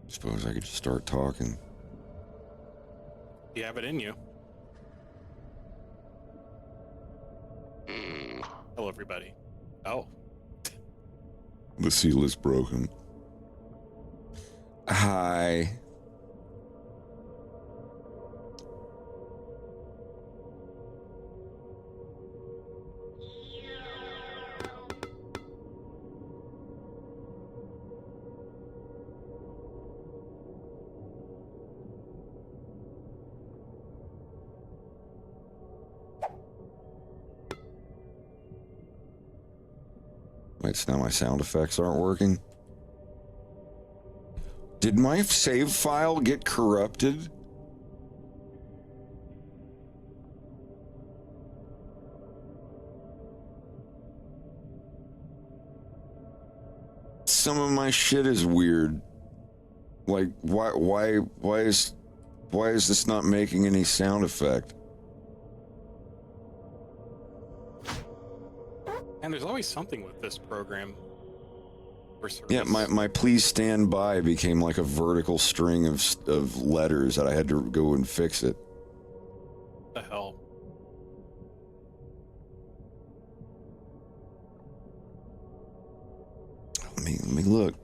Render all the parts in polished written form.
Suppose I could just start talking. You have it in you. Hello, everybody. Oh. The seal is broken. Hi. Wait, so now my sound effects aren't working? Did my save file get corrupted? Some of my shit is weird. Like, why is this not making any sound effect? And there's always something with this program. Or service. Yeah, my please stand by became like a vertical string of letters that I had to go and fix it. What the hell? Let me look.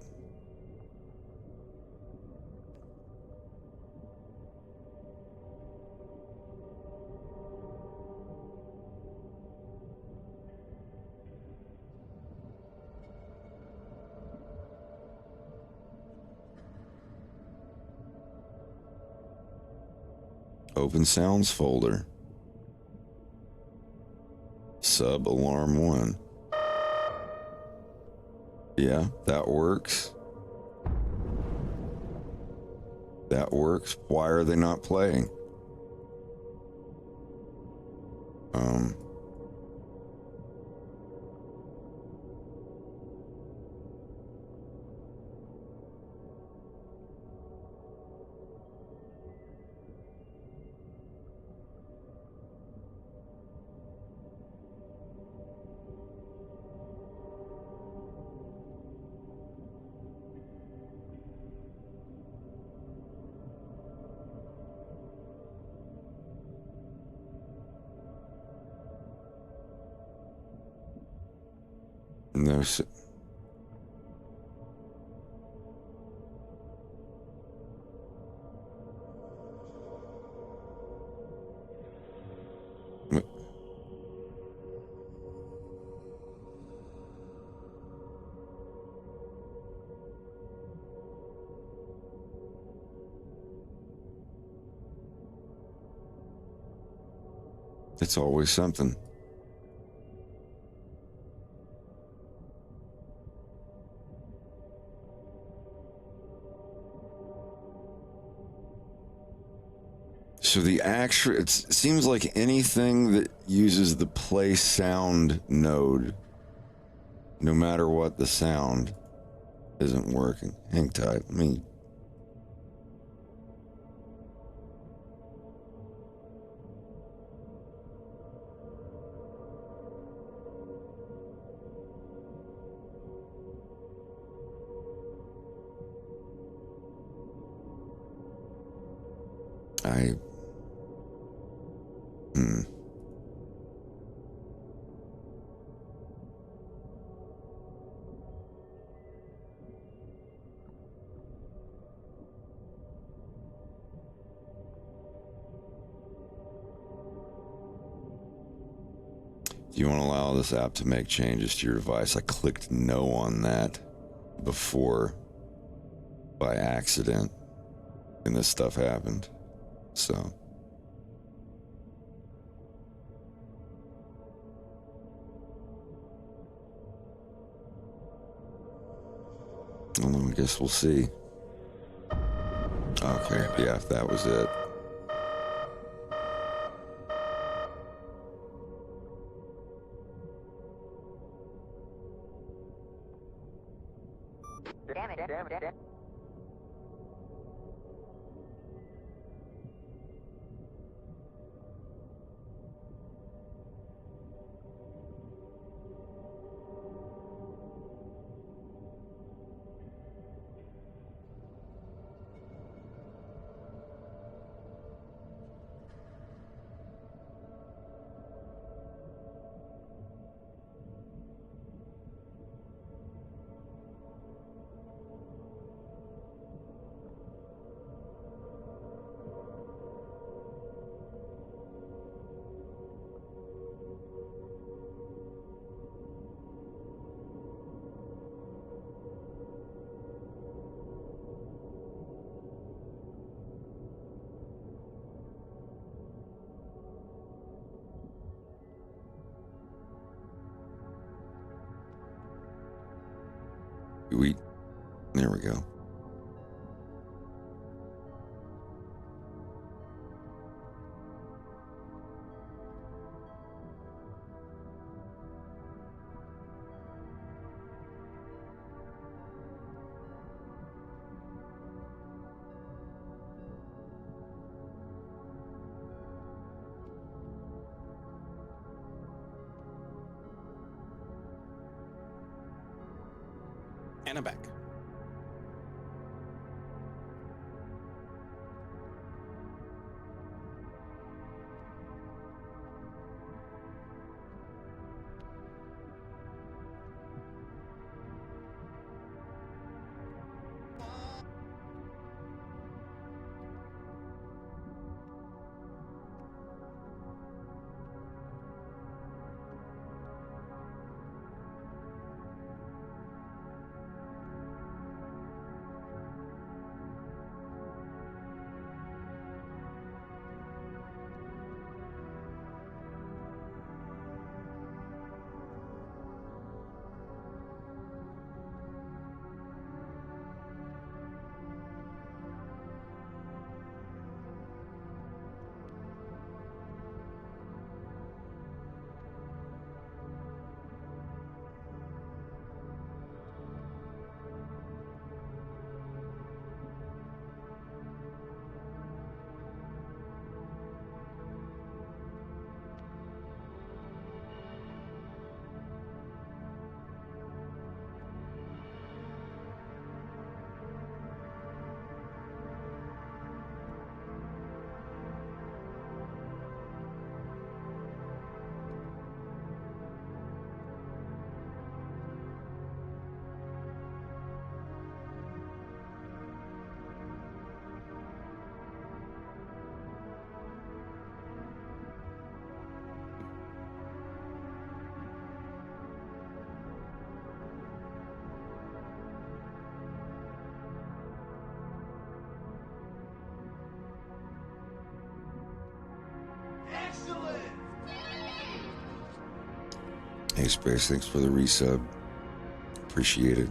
Open sounds folder. Sub alarm 1. Yeah, that works. That works. Why are they not playing? No. It's always something. So the actual, it seems like anything that uses the play sound node, no matter what the sound, isn't working. Hang tight. Do you want to allow this app to make changes to your device? I clicked no on that before by accident, and this stuff happened. So. Well, I guess we'll see. Okay, yeah, that was it. Sweet. There we go. And I'm back. Hey, Space, thanks for the resub. Appreciate it.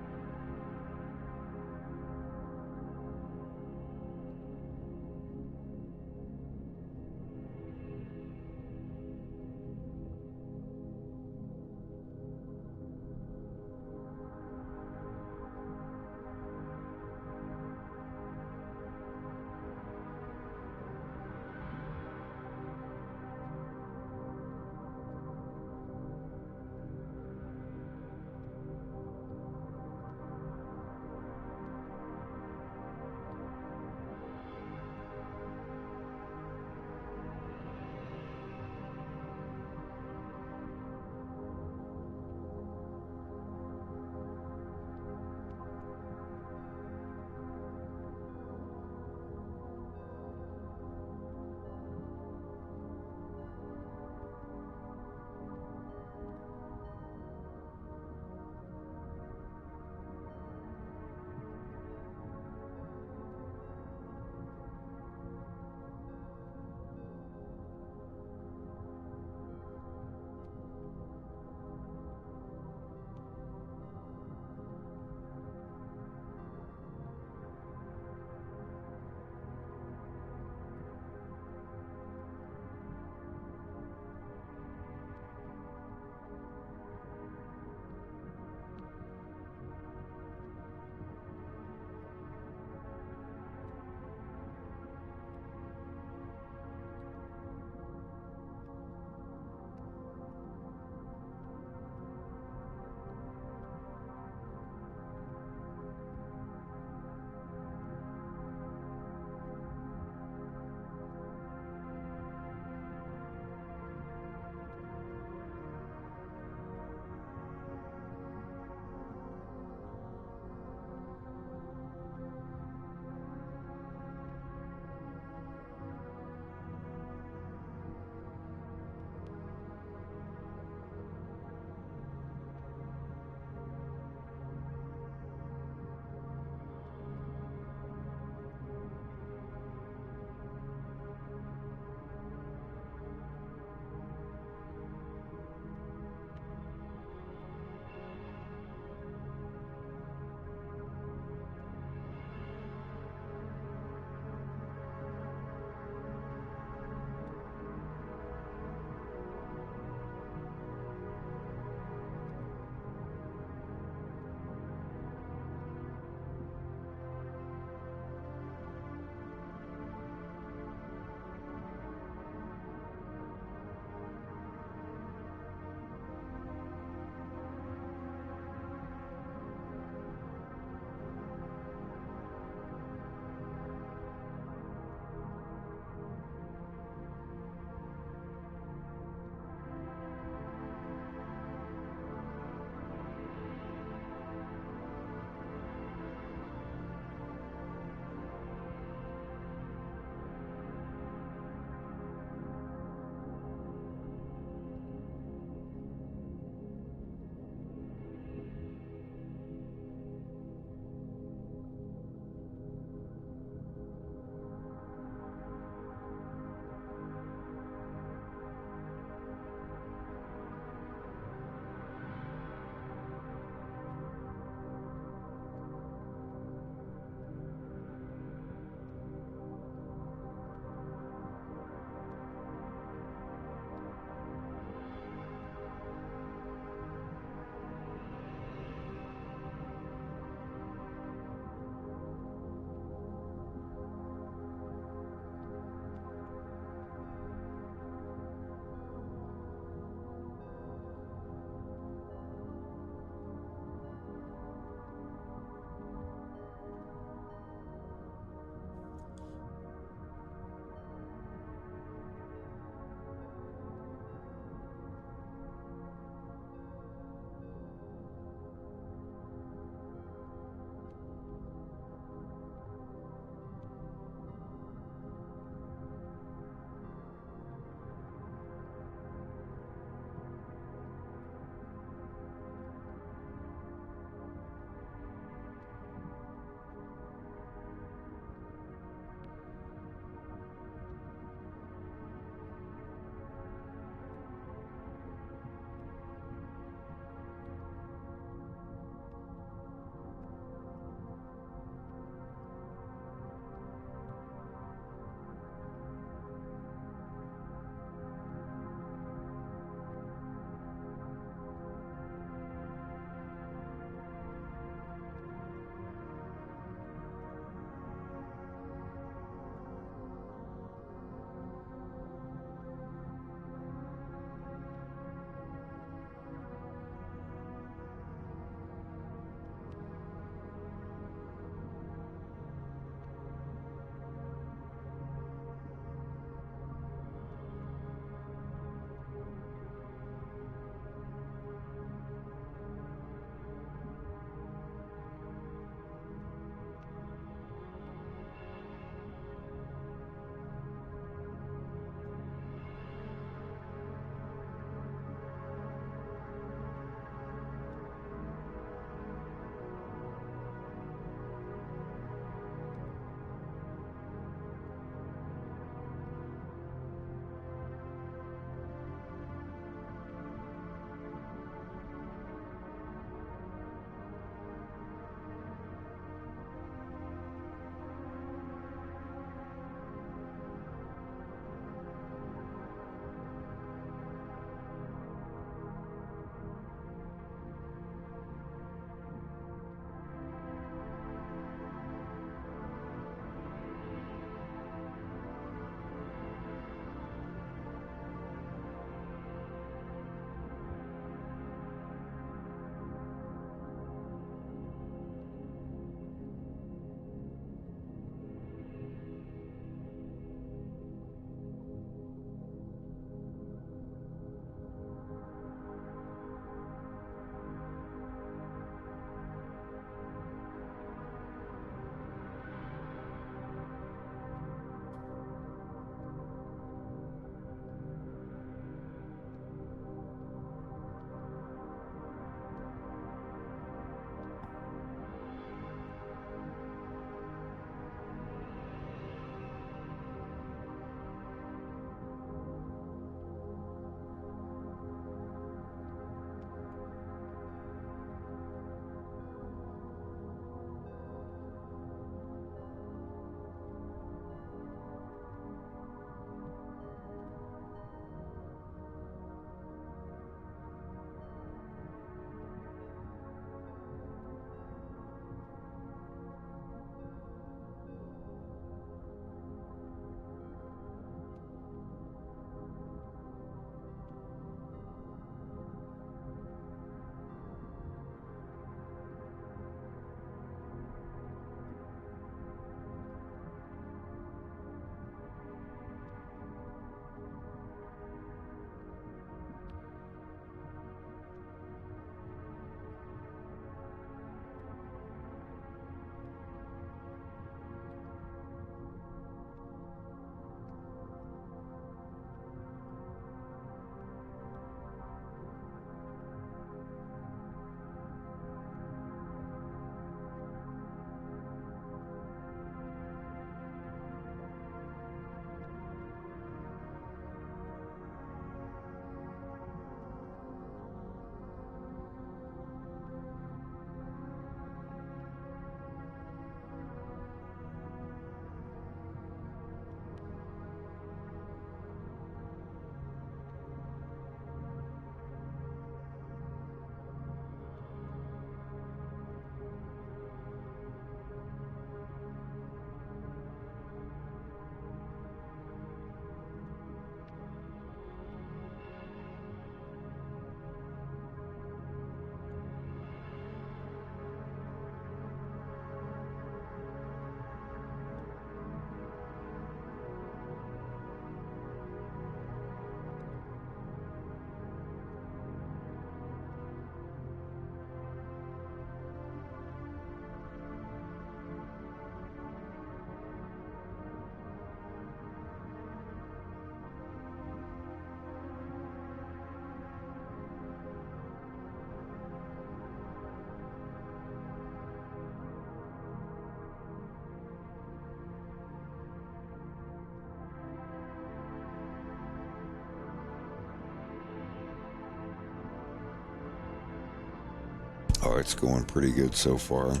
Oh, it's going pretty good so far.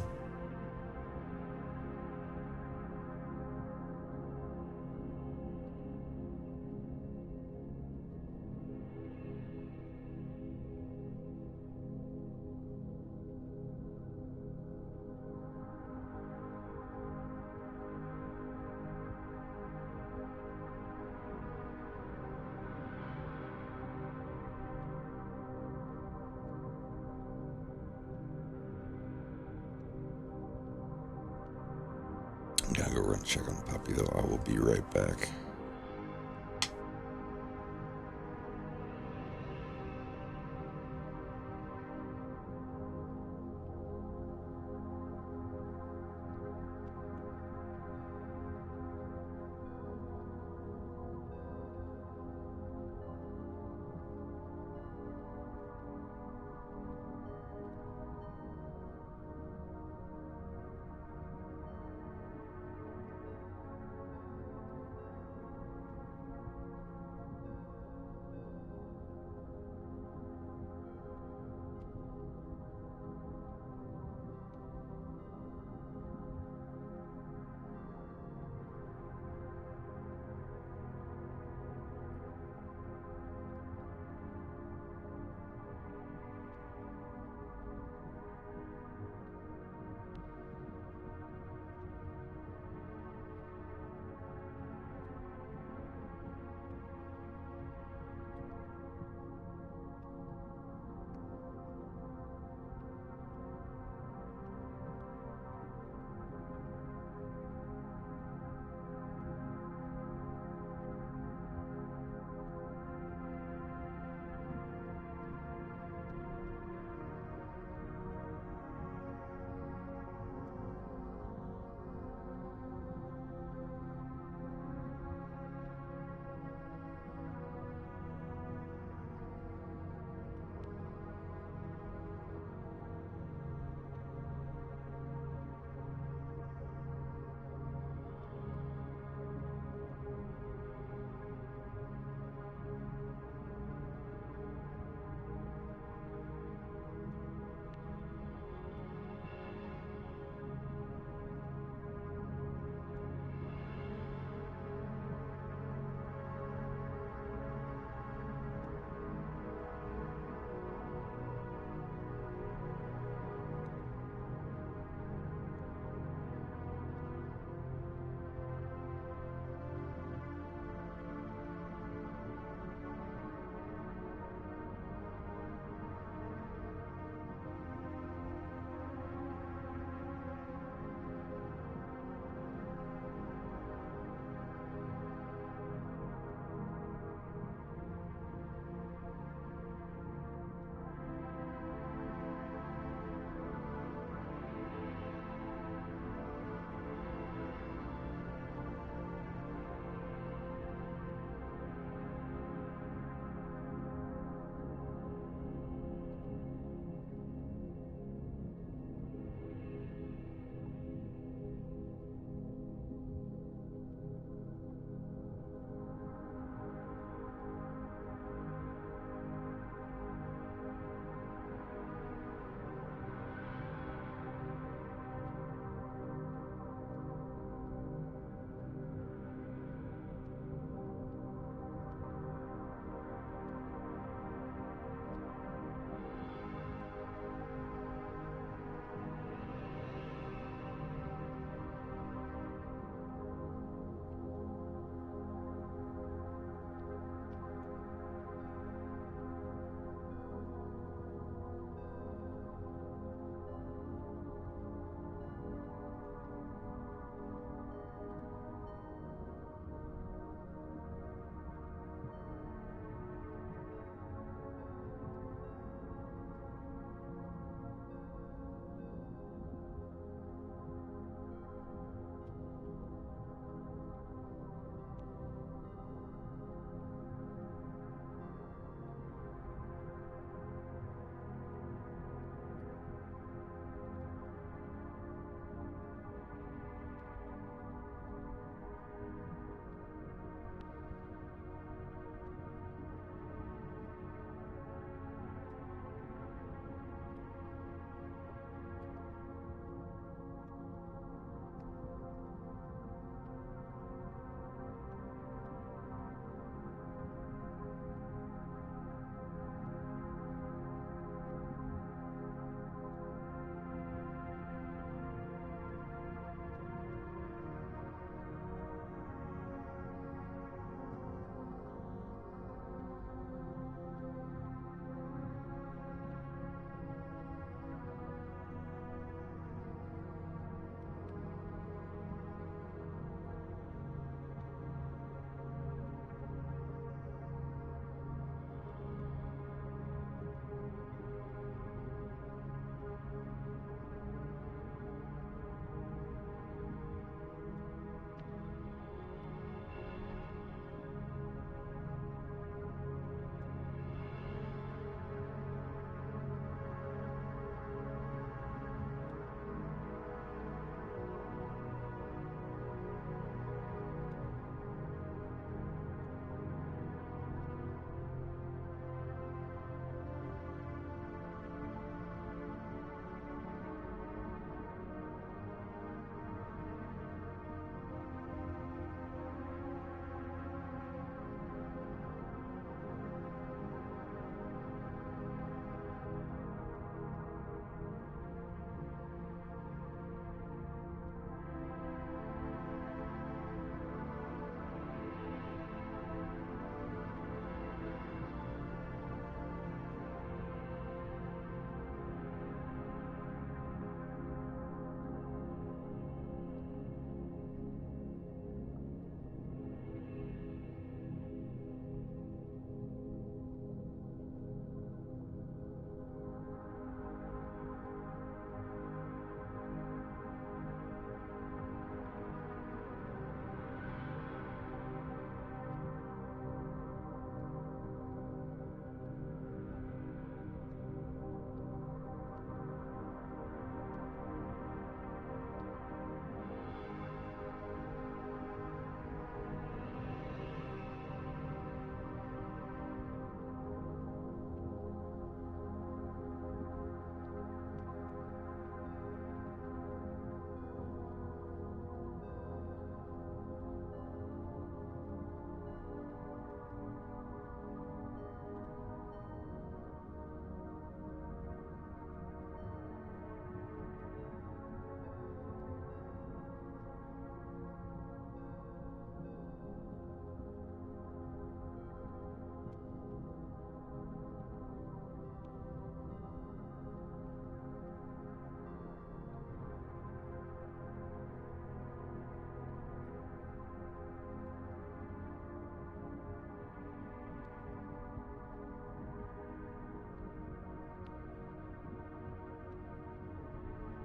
Gotta go run check on the puppy though. I will be right back.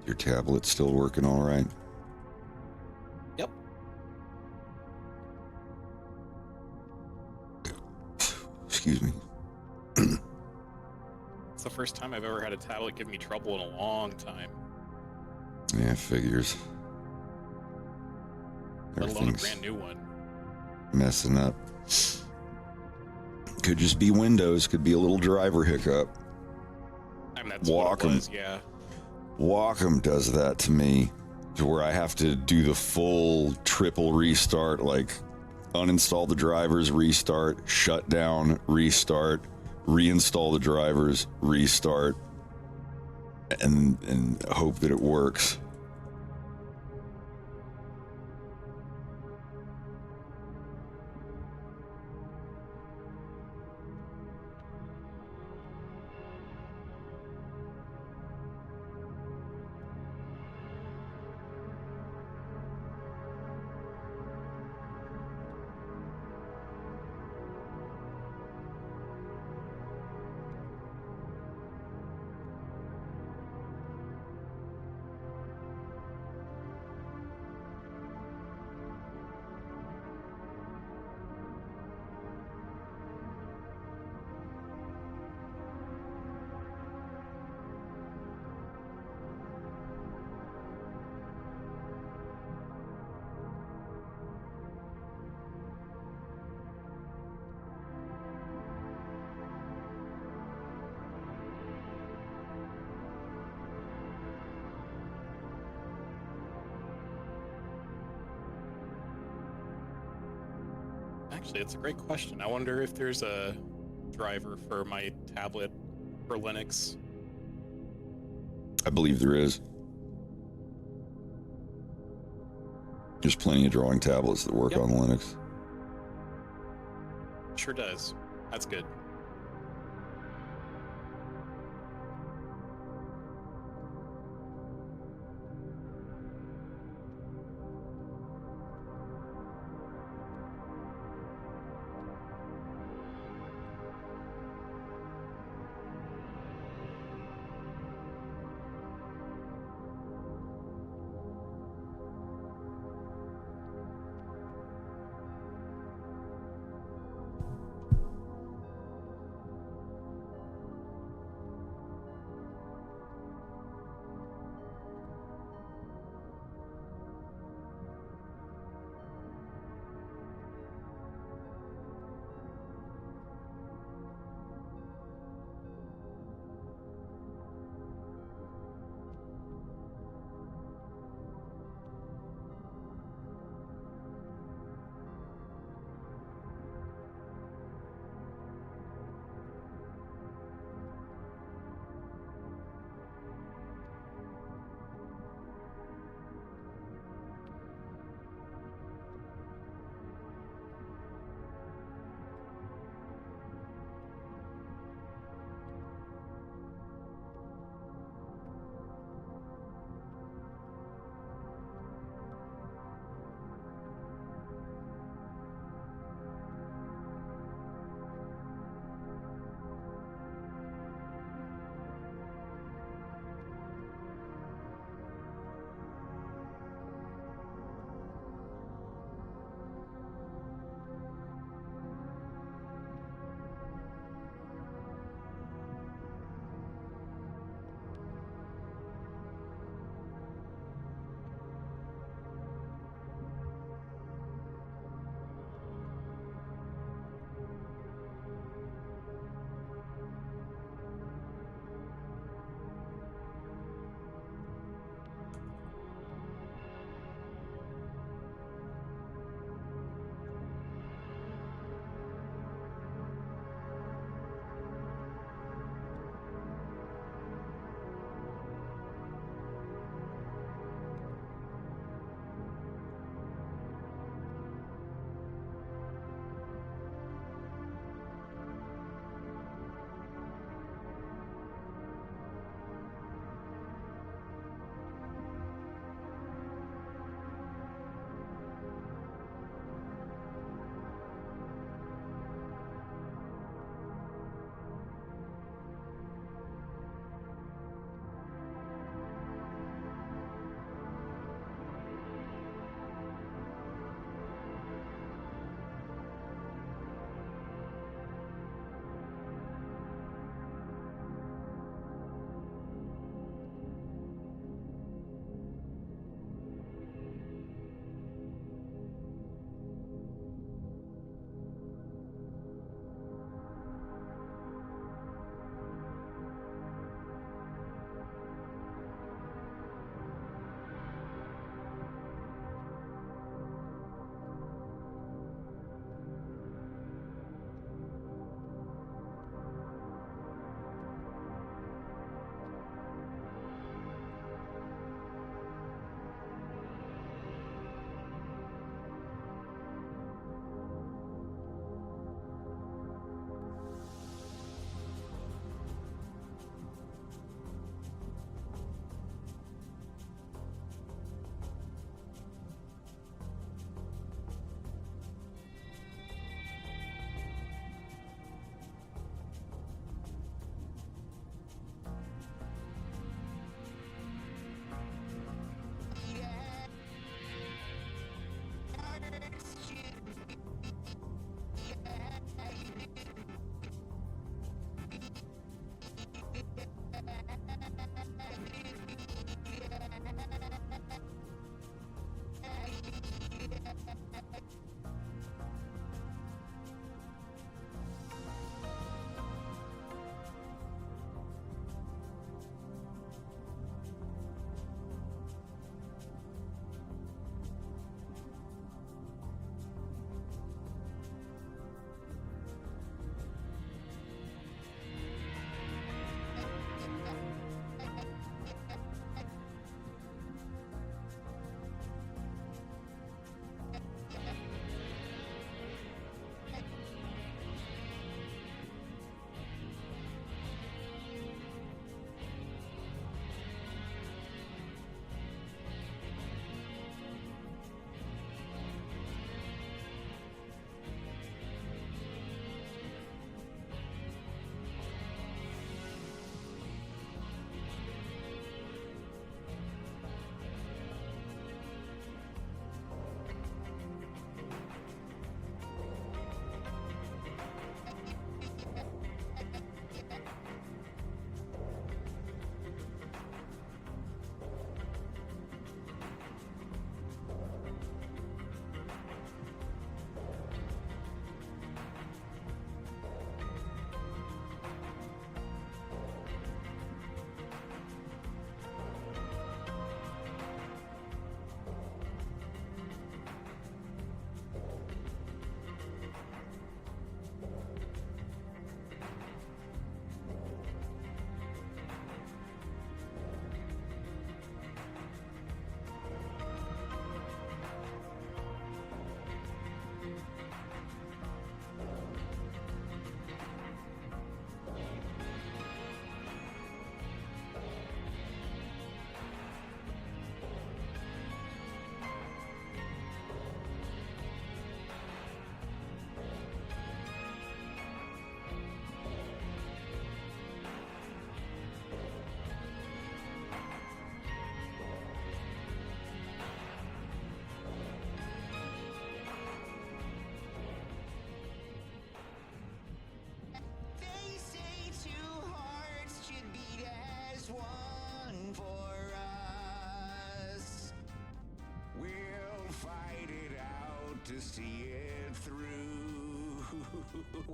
Your tablet's still working all right? Yep. Excuse me. It's the first time I've ever had a tablet give me trouble in a long time. Yeah, figures. Let alone a brand new one. Messing up. Could just be Windows. Could be a little driver hiccup. I mean, that's what it was, yeah. Wacom does that to me, to where I have to do the full triple restart, like uninstall the drivers, restart, shut down, restart, reinstall the drivers, restart, and hope that it works. Actually, it's a great question. I wonder if there's a driver for my tablet for Linux. I believe there is. There's plenty of drawing tablets that work on Linux. Sure does. That's good.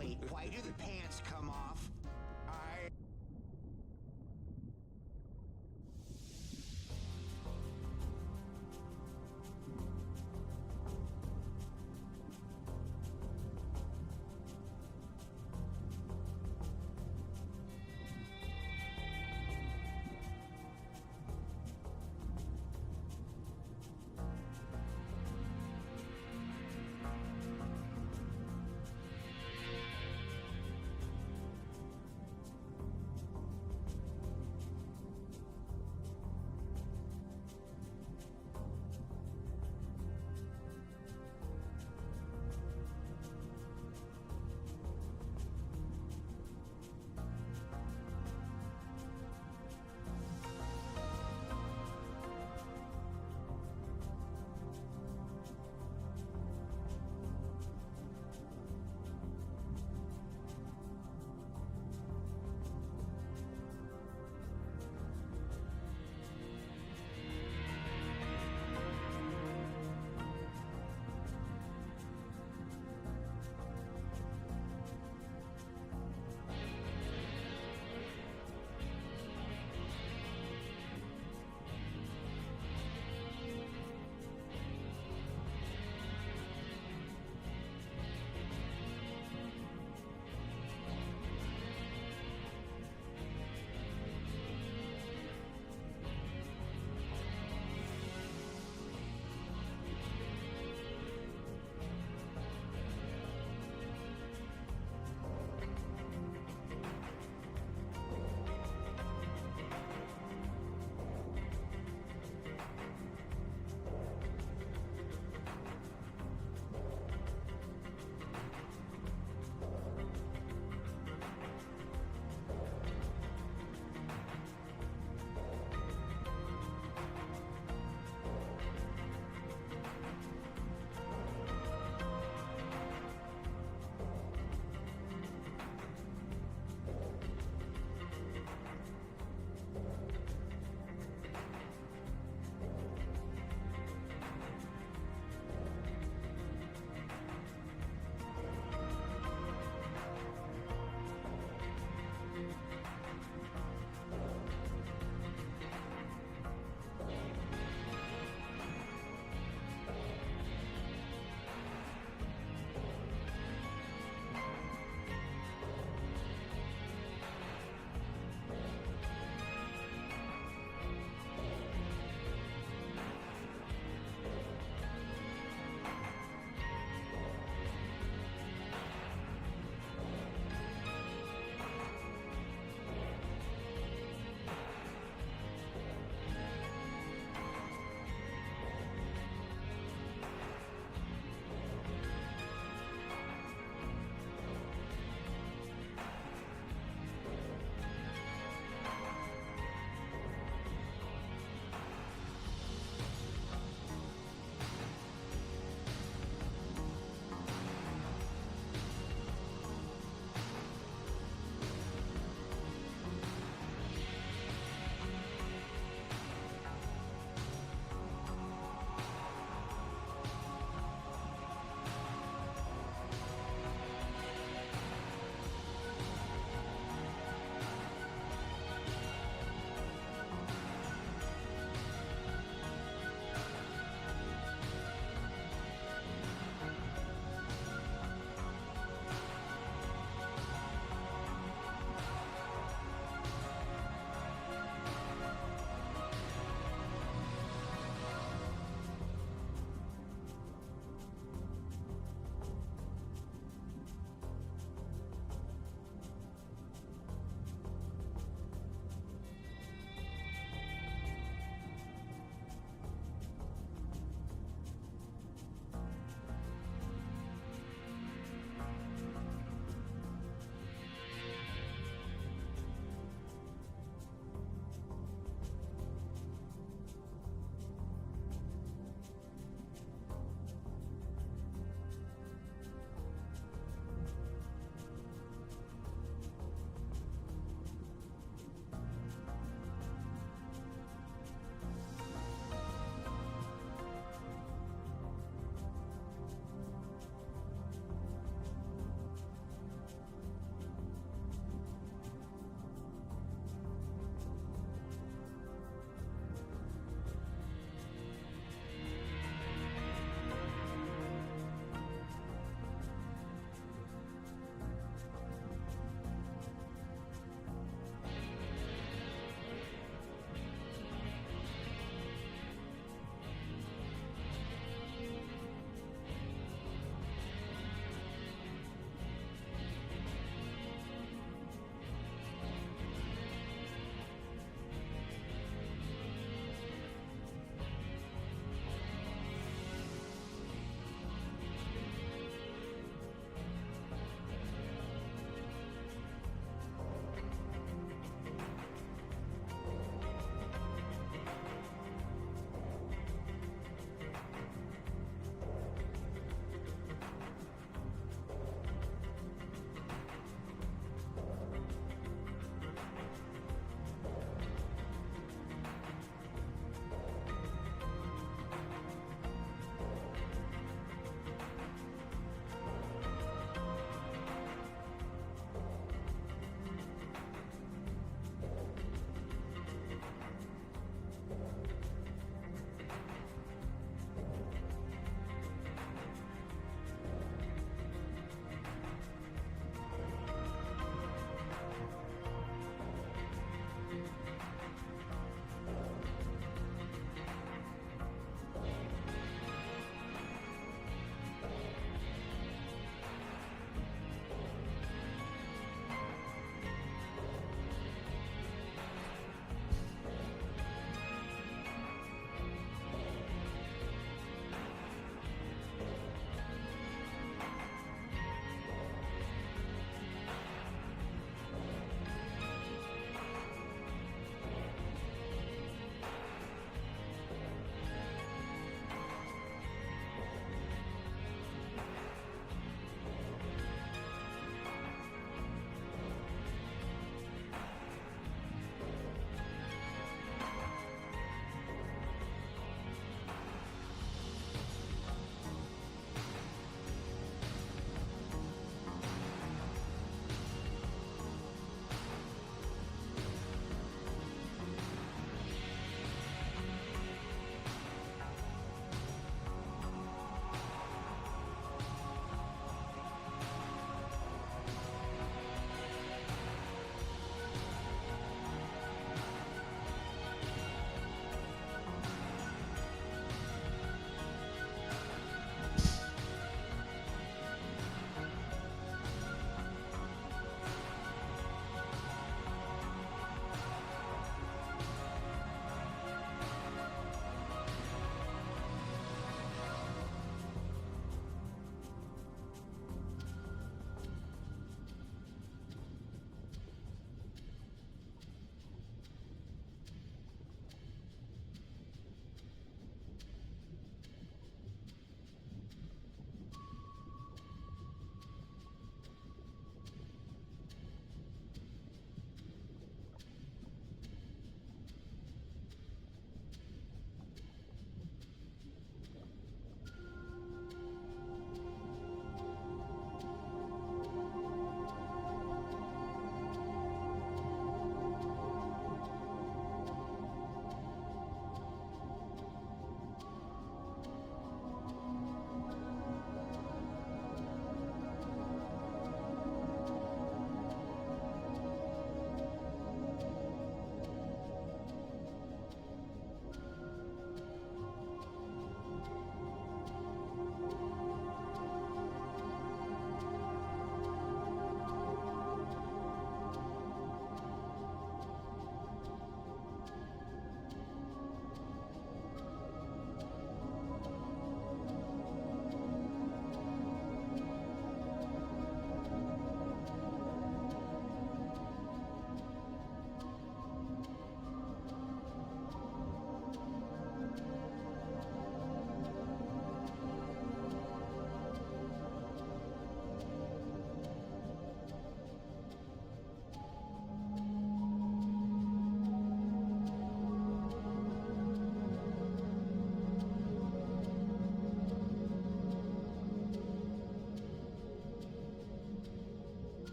Wait, why do the pants come off?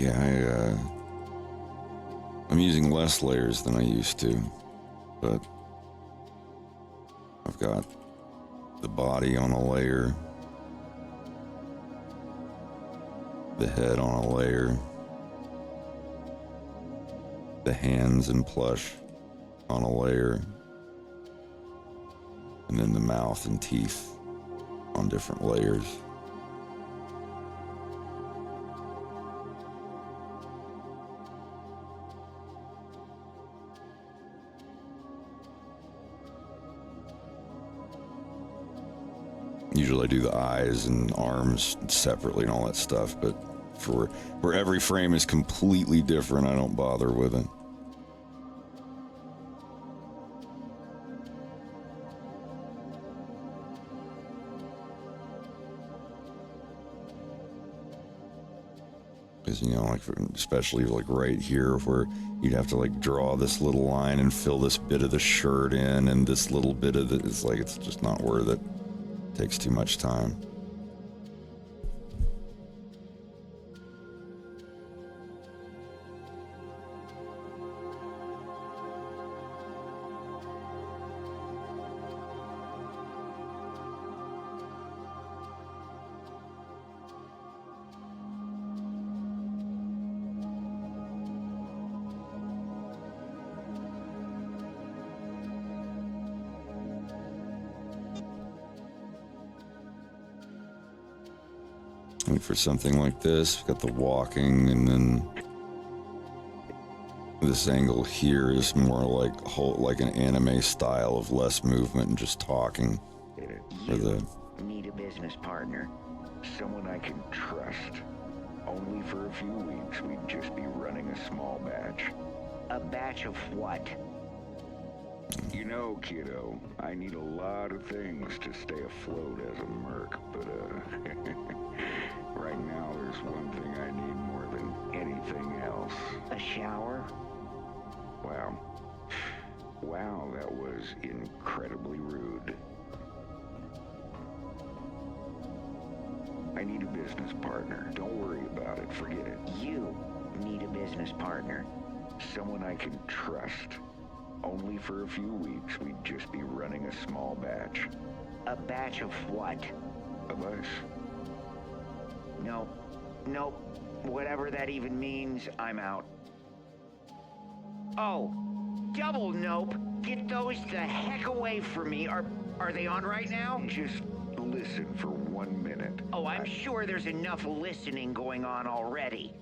Yeah, I'm using less layers than I used to, but I've got the body on a layer, the head on a layer, the hands and plush on a layer, and then the mouth and teeth on different layers. Usually I do the eyes and arms separately and all that stuff, but for where every frame is completely different, I don't bother with it. Because, you know, like especially like right here where you'd have to like draw this little line and fill this bit of the shirt in and this little bit of it, it's like, it's just not worth it. Takes too much time. And for something like this, we've got the walking, and then this angle here is more like an anime style of less movement and just talking. For the need a business partner, someone I can trust. Only for a few weeks, we'd just be running a small batch. A batch of what? You know, kiddo, I need a lot of things to stay afloat as a merc, but right now there's one thing I need more than anything else. A shower? Wow, that was incredibly rude. I need a business partner. Don't worry about it, forget it. You need a business partner. Someone I can trust. Only for a few weeks, we'd just be running a small batch. A batch of what? Of us. Nope. Whatever that even means, I'm out. Oh, double nope. Get those the heck away from me. Are they on right now? Just listen for 1 minute. Oh, I'm sure there's enough listening going on already.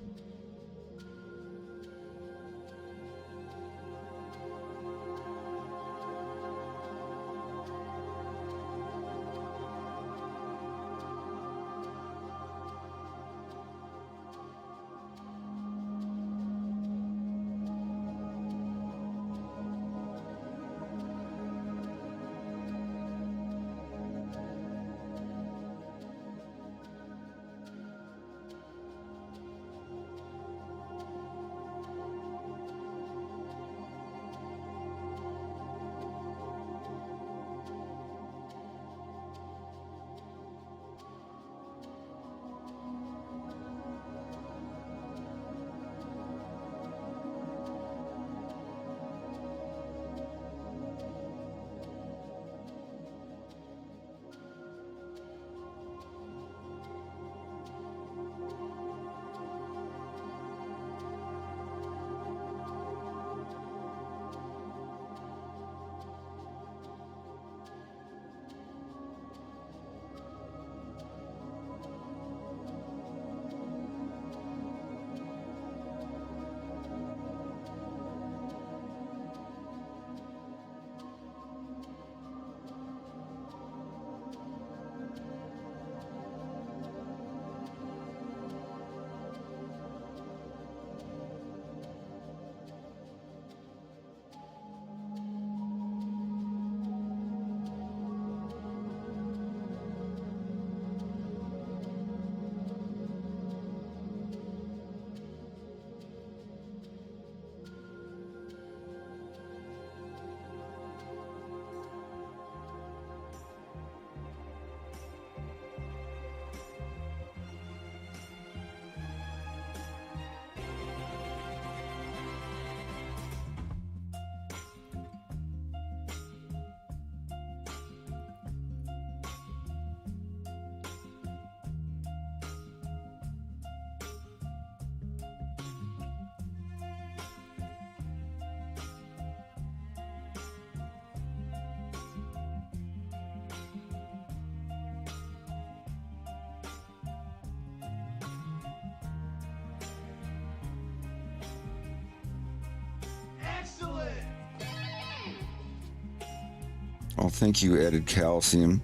Well, thank you, Added Calcium.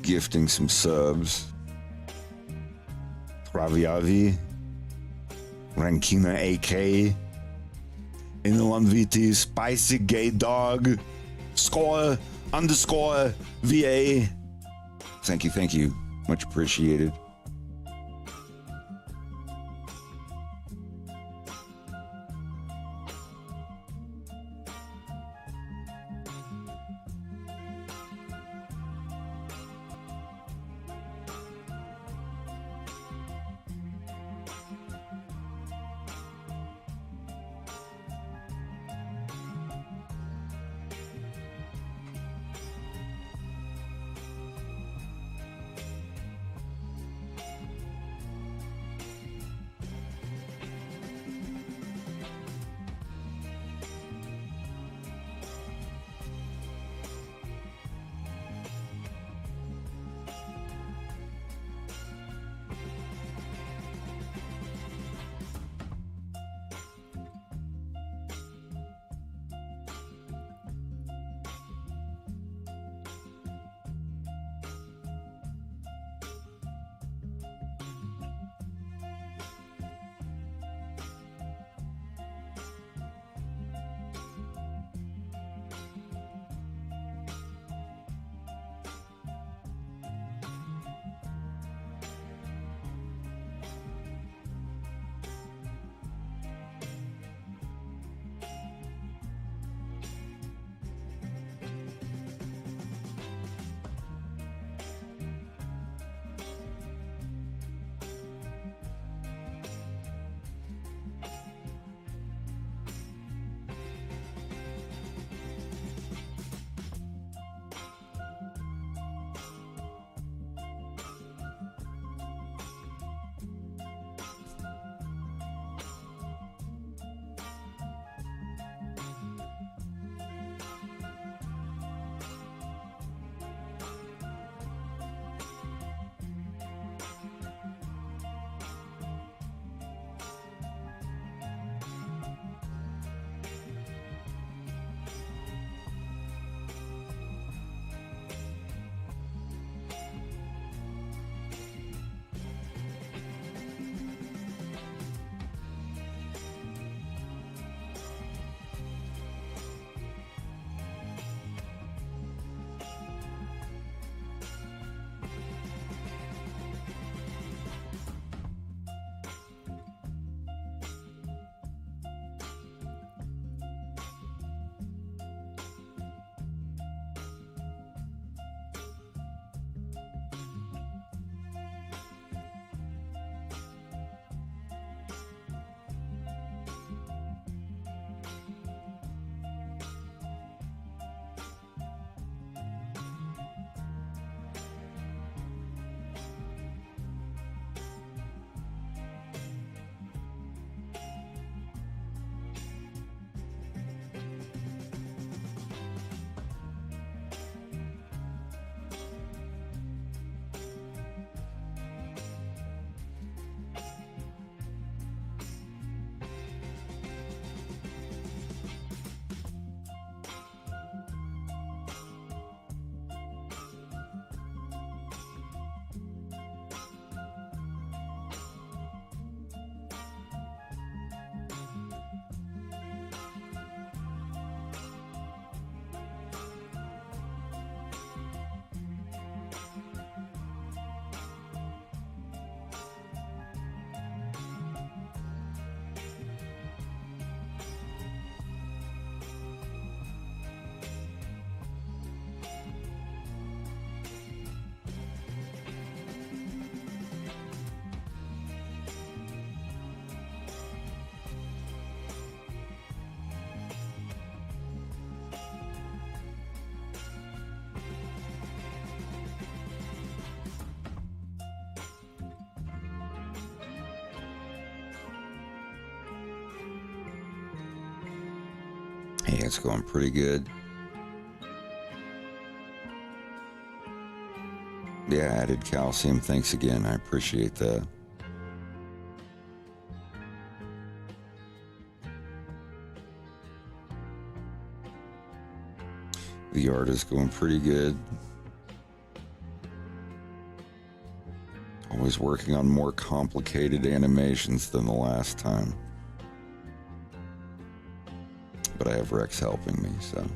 Gifting some subs. Traviavi. Rankina AK. Inland VT. Spicy Gay Dog. Score _ VA. Thank you, thank you. Much appreciated. Hey, it's going pretty good. Yeah, added calcium. Thanks again. I appreciate that. The art is going pretty good. Always working on more complicated animations than the last time. But I have Rex helping me, so.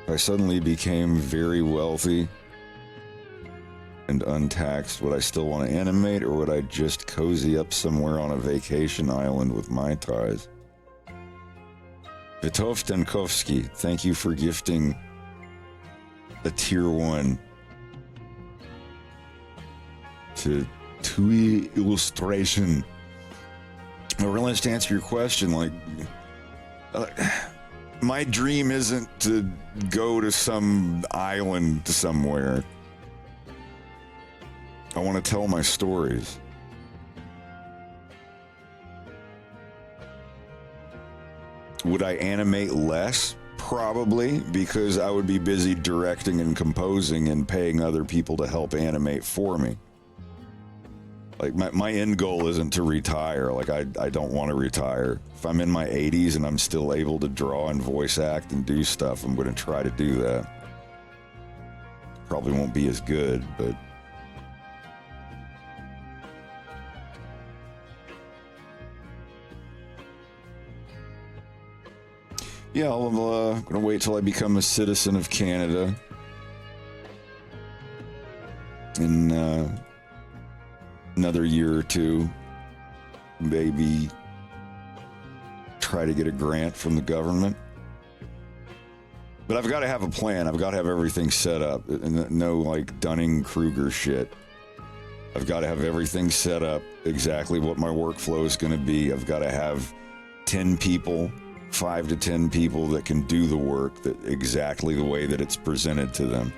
If I suddenly became very wealthy and untaxed, would I still want to animate, or would I just cozy up somewhere on a vacation island with my ties? Vitov Stankovsky, thank you for gifting a tier 1 to TUI illustration. I realized, to answer your question, like, my dream isn't to go to some island somewhere. I want to tell my stories. Would I animate less? Probably, because I would be busy directing and composing and paying other people to help animate for me. Like, my end goal isn't to retire. Like, I don't want to retire. If I'm in my 80s and I'm still able to draw and voice act and do stuff, I'm going to try to do that. Probably won't be as good, but... yeah, I'm going to wait till I become a citizen of Canada. In another year or two. Maybe try to get a grant from the government. But I've got to have a plan. I've got to have everything set up. And no, like, Dunning-Kruger shit. I've got to have everything set up, exactly what my workflow is going to be. I've got to have 10 people... 5 to 10 people that can do the work that exactly the way that it's presented to them.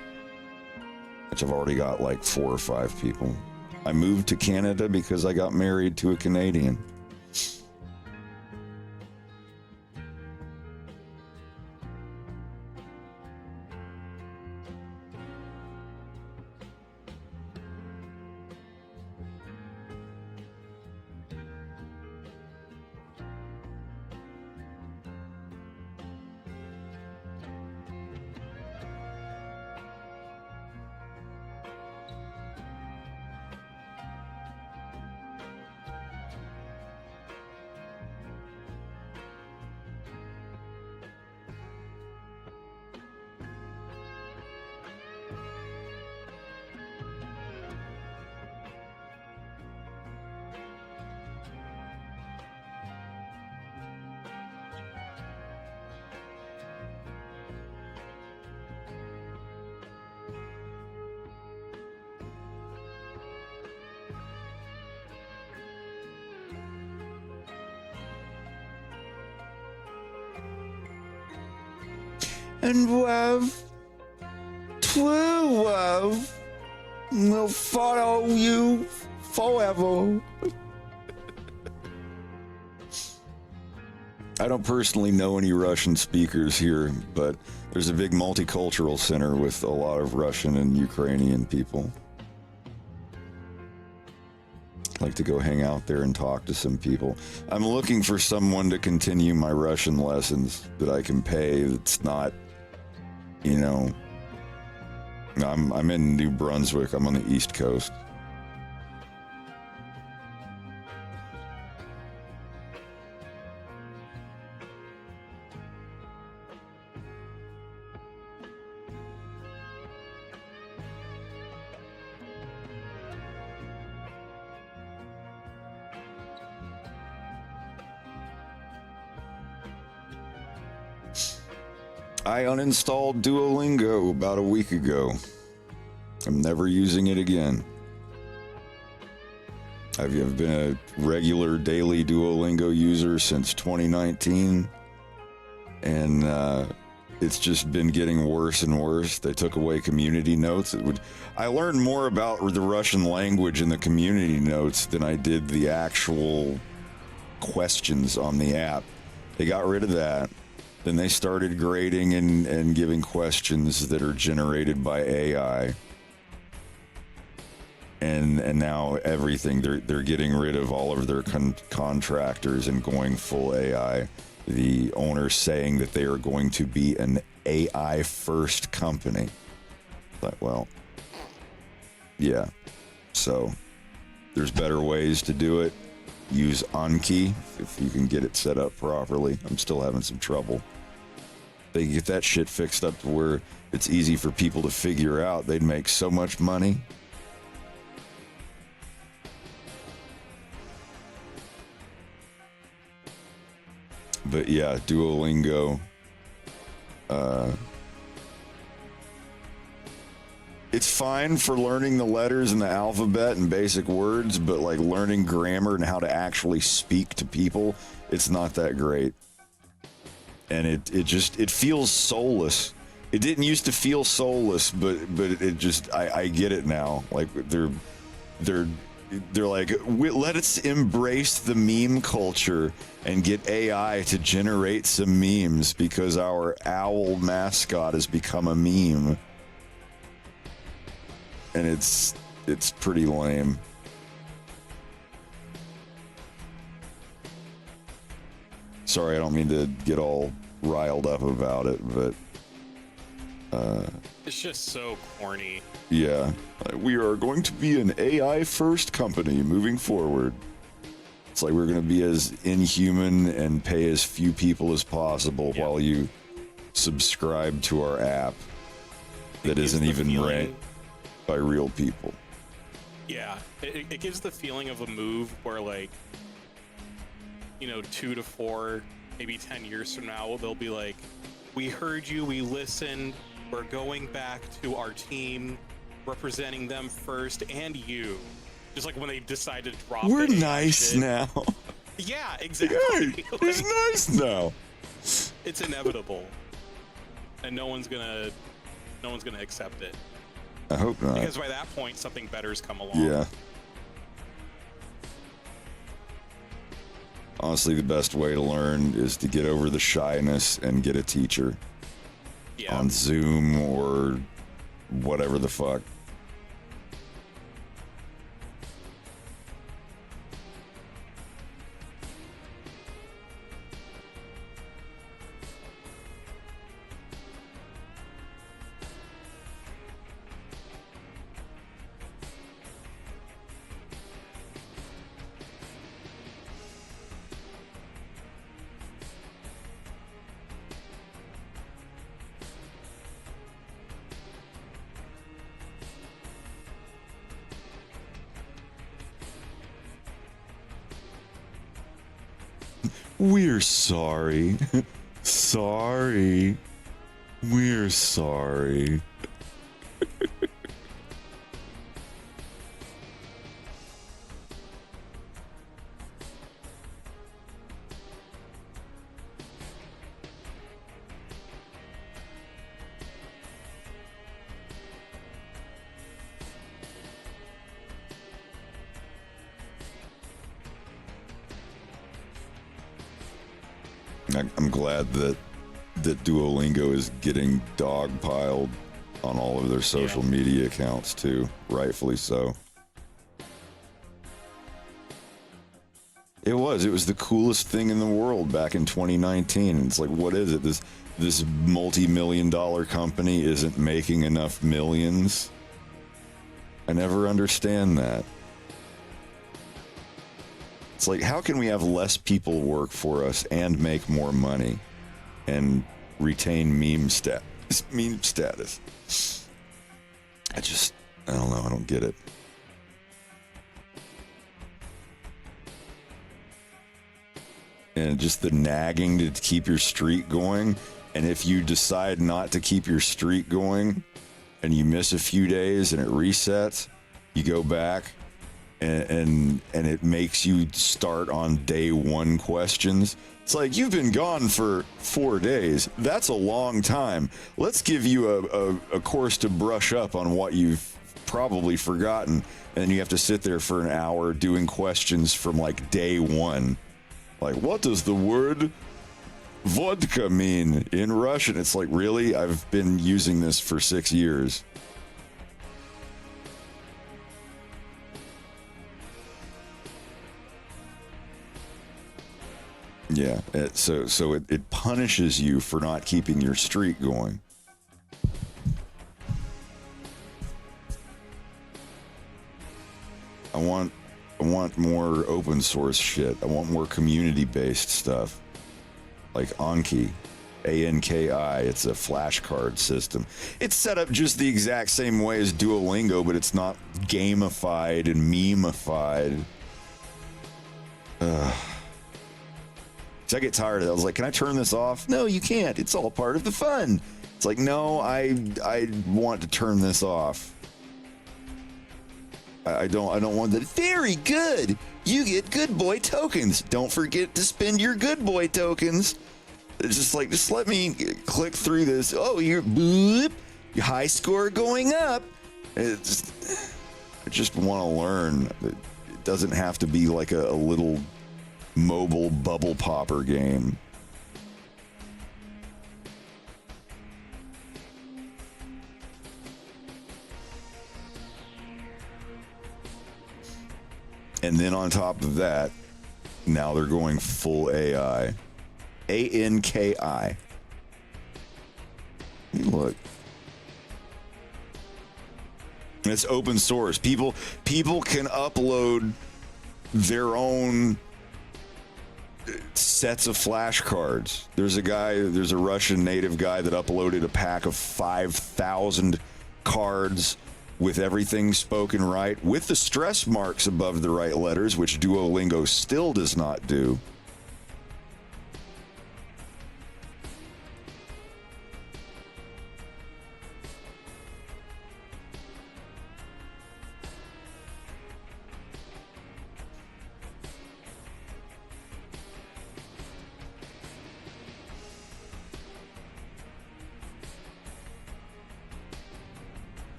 Which I've already got like 4 or 5 people. I moved to Canada because I got married to a Canadian. And true love will follow you forever. I don't personally know any Russian speakers here, but there's a big multicultural center with a lot of Russian and Ukrainian people. I'd like to go hang out there and talk to some people. I'm looking for someone to continue my Russian lessons that I can pay that's not, you know... I'm in New Brunswick. I'm on the East Coast. I uninstalled Duolingo about a week ago. I'm never using it again. I've been a regular daily Duolingo user since 2019, and it's just been getting worse and worse. They took away community notes. I learned more about the Russian language in the community notes than I did the actual questions on the app. They got rid of that. Then they started grading and giving questions that are generated by AI. And now everything, they're getting rid of all of their contractors and going full AI. The owner saying that they are going to be an AI first company. But, well, yeah. So there's better ways to do it. Use Anki if you can get it set up properly. I'm still having some trouble. They get that shit fixed up to where it's easy for people to figure out. They'd make so much money. But yeah, Duolingo. It's fine for learning the letters and the alphabet and basic words, but like learning grammar and how to actually speak to people, it's not that great. And it feels soulless. It didn't used to feel soulless, but it just I get it now. Like they're they're like, let us embrace the meme culture and get AI to generate some memes because our owl mascot has become a meme. And it's pretty lame. Sorry, I don't mean to get all riled up about it, but it's just so corny. yeah, we are going to be an AI first company moving forward. It's like we're going to be as inhuman and pay as few people as possible while you subscribe to our app that isn't even ran by real people. Yeah, it gives the feeling of a move where, like, 2 to 4, maybe 10 years from now, they'll be like, we heard you, we listened, we're going back to our team, representing them first, and you. Just like when they decide to drop it. We're nice now. Yeah, exactly. Hey, it's nice now. It's inevitable. And no one's gonna accept it. I hope not. Because by that point, something better's come along. Yeah. Honestly, the best way to learn is to get over the shyness and get a teacher on Zoom or whatever the fuck. We're sorry. Sorry. We're sorry. I'm glad that Duolingo is getting dogpiled on all of their social media accounts too, rightfully so. It was the coolest thing in the world back in 2019. It's like, what is it? This multi-million-dollar company isn't making enough millions. I never understand that. It's like, how can we have less people work for us and make more money and retain meme status? I don't know. I don't get it. And just the nagging to keep your streak going. And if you decide not to keep your streak going and you miss a few days and it resets, you go back and it makes you start on day one questions. It's like, you've been gone for 4 days. That's a long time. Let's give you a course to brush up on what you've probably forgotten. And then you have to sit there for an hour doing questions from like day one. Like, what does the word vodka mean in Russian? It's like, really? I've been using this for 6 years. Yeah, so it punishes you for not keeping your streak going. I want more open source shit. I want more community-based stuff. Like Anki, A-N-K-I. It's a flashcard system. It's set up just the exact same way as Duolingo, but it's not gamified and meme-ified. So I get tired of it. I was like, can I turn this off? No, you can't. It's all part of the fun. It's like, no, I want to turn this off. I don't want that. Very good. You get good boy tokens. Don't forget to spend your good boy tokens. It's just like, just let me click through this. Oh, you're boop. Your high score going up. I just want to learn. doesn't have to be like a little mobile bubble popper game. And then on top of that, now they're going full AI. ANKI. Look. And it's open source. People can upload their own sets of flashcards. There's a Russian native guy that uploaded a pack of 5,000 cards with everything spoken right, with the stress marks above the right letters, which Duolingo still does not do.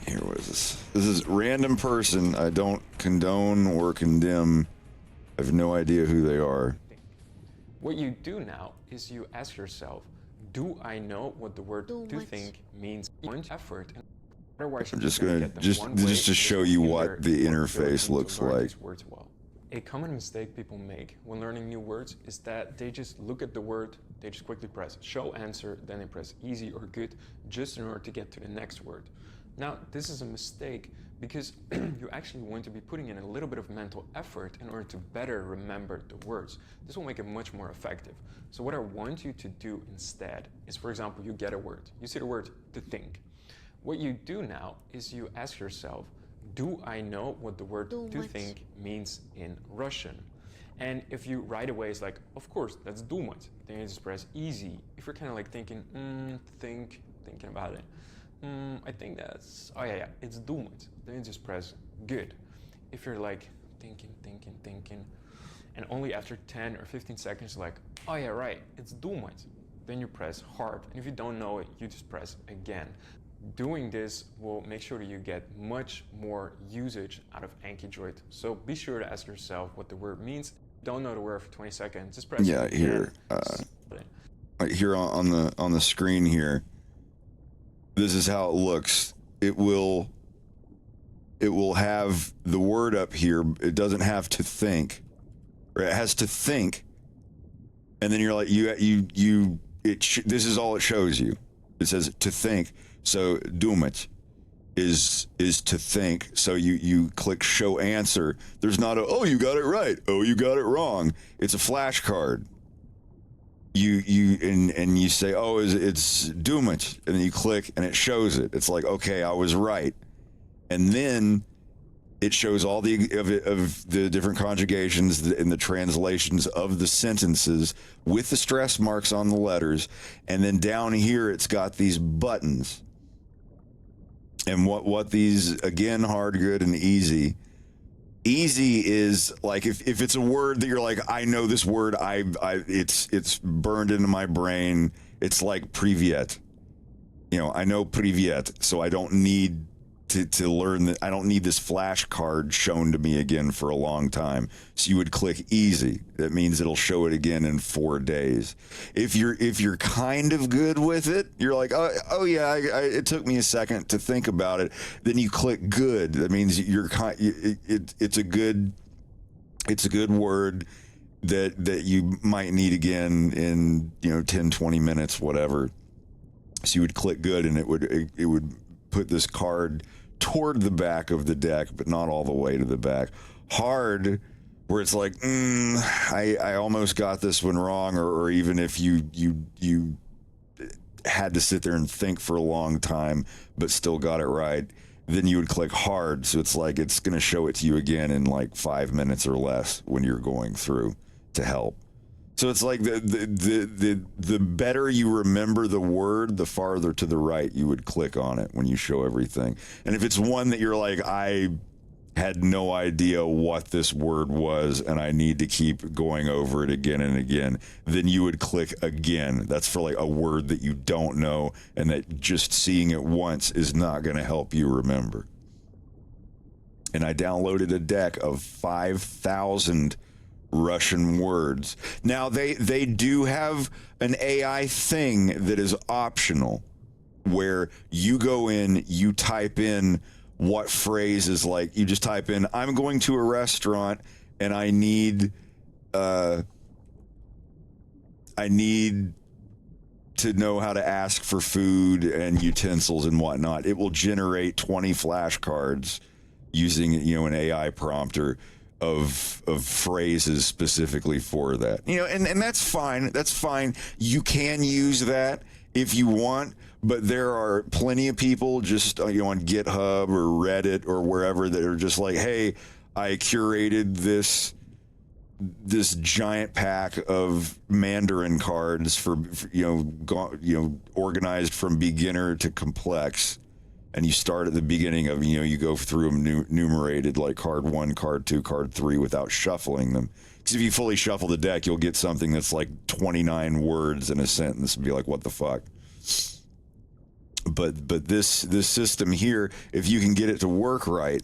Here, what is this? This is random person. I don't condone or condemn. I have no idea who they are. What you do now is you ask yourself, do I know what the word to think means? Effort. Otherwise, I'm just going to just to show you what the interface looks like. Well. A common mistake people make when learning new words is that they just look at the word, they just quickly press show answer, then they press easy or good just in order to get to the next word. Now, this is a mistake because you actually want to be putting in a little bit of mental effort in order to better remember the words. This will make it much more effective. So what I want you to do instead is, for example, you get a word. You see the word to think. What you do now is you ask yourself, do I know what the word to think means in Russian? And if you right away is like, of course, that's думать, then you just press easy. If you're kind of like thinking, thinking about it, I think that's, oh yeah, it's думать. Then you just press good. If you're like thinking, and only after 10 or 15 seconds, like, oh yeah, right, it's думать. Then you press hard. And if you don't know it, you just press again. Doing this will make sure that you get much more usage out of Anki Droid. So be sure to ask yourself what the word means. Don't know the word for 20 seconds, just press yeah, here. Here on the screen here. This is how it looks. It will have the word up here. It doesn't have to think. Or it has to think. And then you're like, this is all it shows you. It says to think. So думать is to think. So you click show answer. There's not a, oh, you got it right. Oh, you got it wrong. It's a flashcard. You say, oh, it's думать, and then you click and it shows it. It's like, okay, I was right. And then it shows all of the different conjugations and the translations of the sentences with the stress marks on the letters. And then down here, it's got these buttons. And what these, again, hard, good, and easy. Easy is like if it's a word that you're like, I know this word, it's burned into my brain. It's like privyet. I know privyet, so I don't need to learn that. I don't need this flashcard shown to me again for a long time. So you would click easy. That means it'll show it again in 4 days. If you're kind of good with it, you're like, oh yeah, it took me a second to think about it. Then you click good. That means it's a good word that you might need again in 10, 20 minutes, whatever. So you would click good, and it would put this card toward the back of the deck, but not all the way to the back. Hard, where it's like, I almost got this one wrong, or even if you had to sit there and think for a long time, but still got it right, then you would click hard. So it's like it's going to show it to you again in like 5 minutes or less when you're going through to help. So it's like the better you remember the word, the farther to the right you would click on it when you show everything. And if it's one that you're like, I had no idea what this word was and I need to keep going over it again and again, then you would click again. That's for like a word that you don't know and that just seeing it once is not going to help you remember. And I downloaded a deck of 5,000 Russian words. Now they do have an AI thing that is optional where you go in, you type in what phrase is like, you just type in, I'm going to a restaurant and I need to know how to ask for food and utensils and whatnot. It will generate 20 flashcards using, an AI prompter of phrases specifically for that. And that's fine. That's fine. You can use that if you want, but there are plenty of people just on GitHub or Reddit or wherever that are just like, hey, I curated this giant pack of Mandarin cards for organized from beginner to complex. And you start at the beginning of, you go through them numerated like card 1, card 2, card 3 without shuffling them. Because if you fully shuffle the deck, you'll get something that's like 29 words in a sentence and be like, what the fuck? But this system here, if you can get it to work right,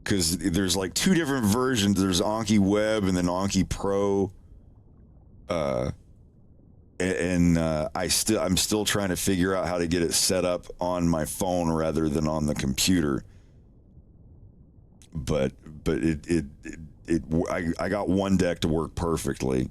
because there's like 2 different versions. There's Anki Web and then Anki Pro. I'm still trying to figure out how to get it set up on my phone rather than on the computer. But I got one deck to work perfectly,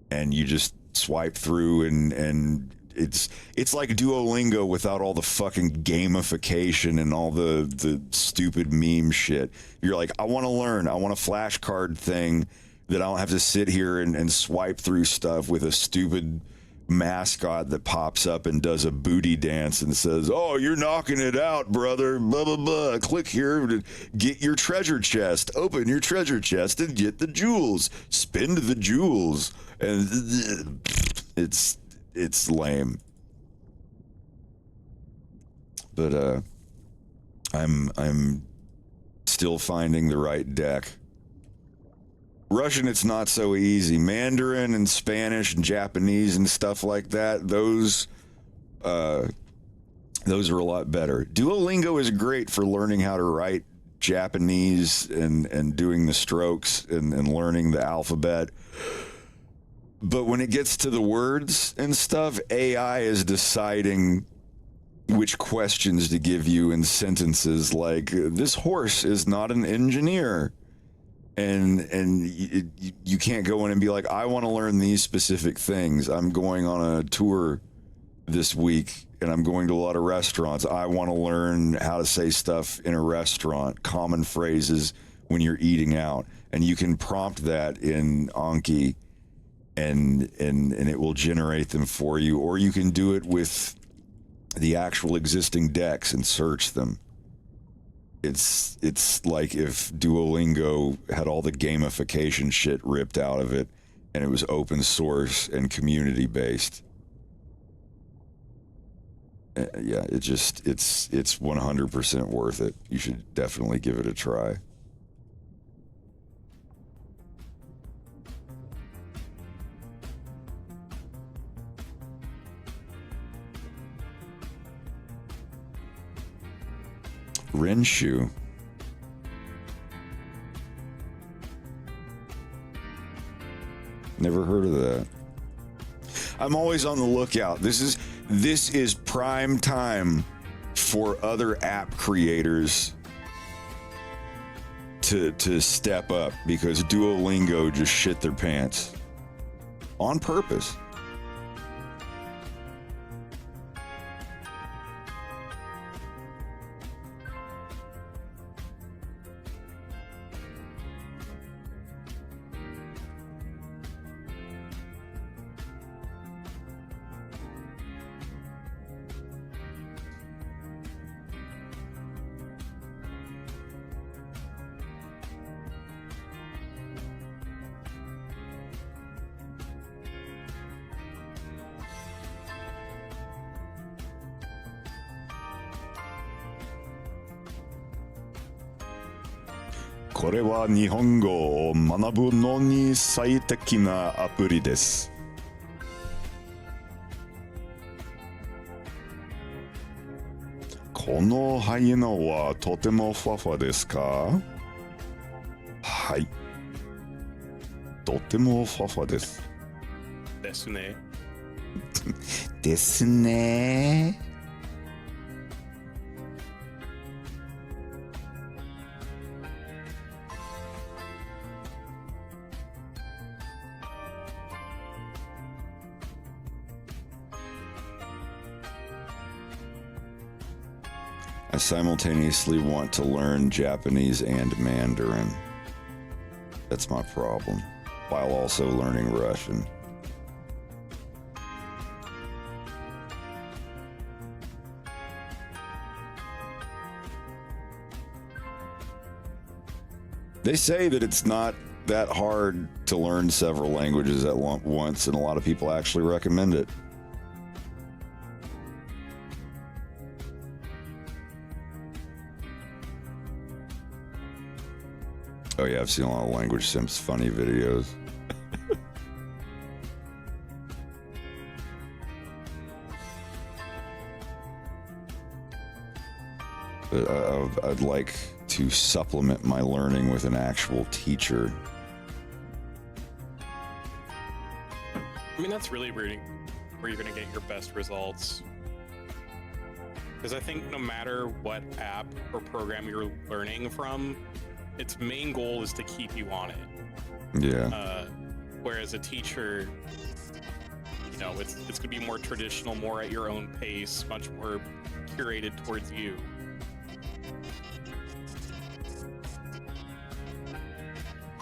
and you just swipe through and it's like Duolingo without all the fucking gamification and all the stupid meme shit. You're like, I want to learn. I want a flashcard thing that I don't have to sit here and swipe through stuff with a stupid mascot that pops up and does a booty dance and says, oh, you're knocking it out, brother, blah, blah, blah. Click here to get your treasure chest. Open your treasure chest and get the jewels. Spend the jewels. And it's lame. But I'm still finding the right deck. Russian, it's not so easy. Mandarin and Spanish and Japanese and stuff like that, those are a lot better. Duolingo is great for learning how to write Japanese and doing the strokes and learning the alphabet. But when it gets to the words and stuff, AI is deciding which questions to give you in sentences like, this horse is not an engineer. And you can't go in and be like, I want to learn these specific things. I'm going on a tour this week and I'm going to a lot of restaurants. I want to learn how to say stuff in a restaurant, common phrases when you're eating out. And you can prompt that in Anki and it will generate them for you. Or you can do it with the actual existing decks and search them. It's like if Duolingo had all the gamification shit ripped out of it and it was open source and community based. Yeah, it's 100% worth it. You should definitely give it a try. Renshu. Never heard of that. I'm always on the lookout. This is prime time for other app creators to step up because Duolingo just shit their pants on purpose. これは日本語を学ぶのに最適なアプリです。このハイエナはとてもふわふわですか？はい。とてもふわふわです。ですね。ですね。I simultaneously want to learn Japanese and Mandarin. That's my problem. While also learning Russian. They say that it's not that hard to learn several languages at once, and a lot of people actually recommend it. Oh yeah, I've seen a lot of language sims funny videos. But I'd like to supplement my learning with an actual teacher. I mean, that's really where you're going to get your best results. Because I think no matter what app or program you're learning from, its main goal is to keep you on it. Yeah. Whereas a teacher, you know, it's going to be more traditional, more at your own pace, much more curated towards you.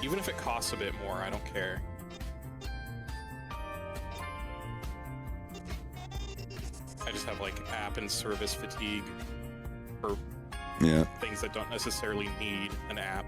Even if it costs a bit more, I don't care. I just have like app and service fatigue for things that don't necessarily need an app.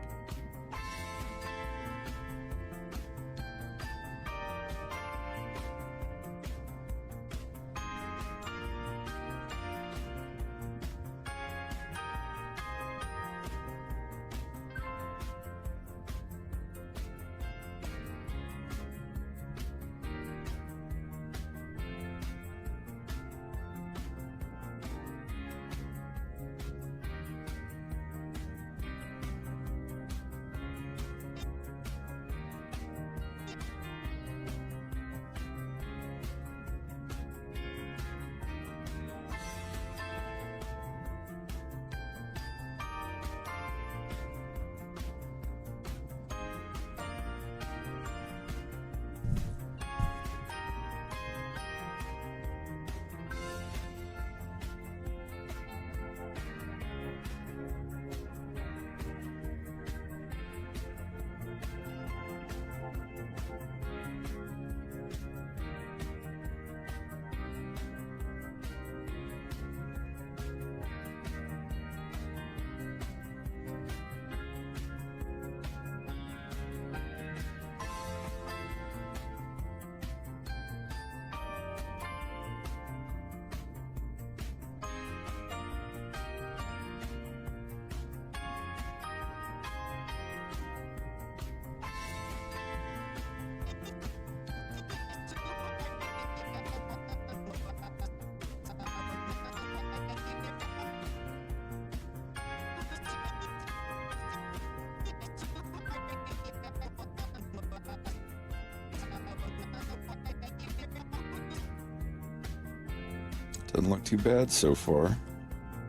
Doesn't look too bad so far.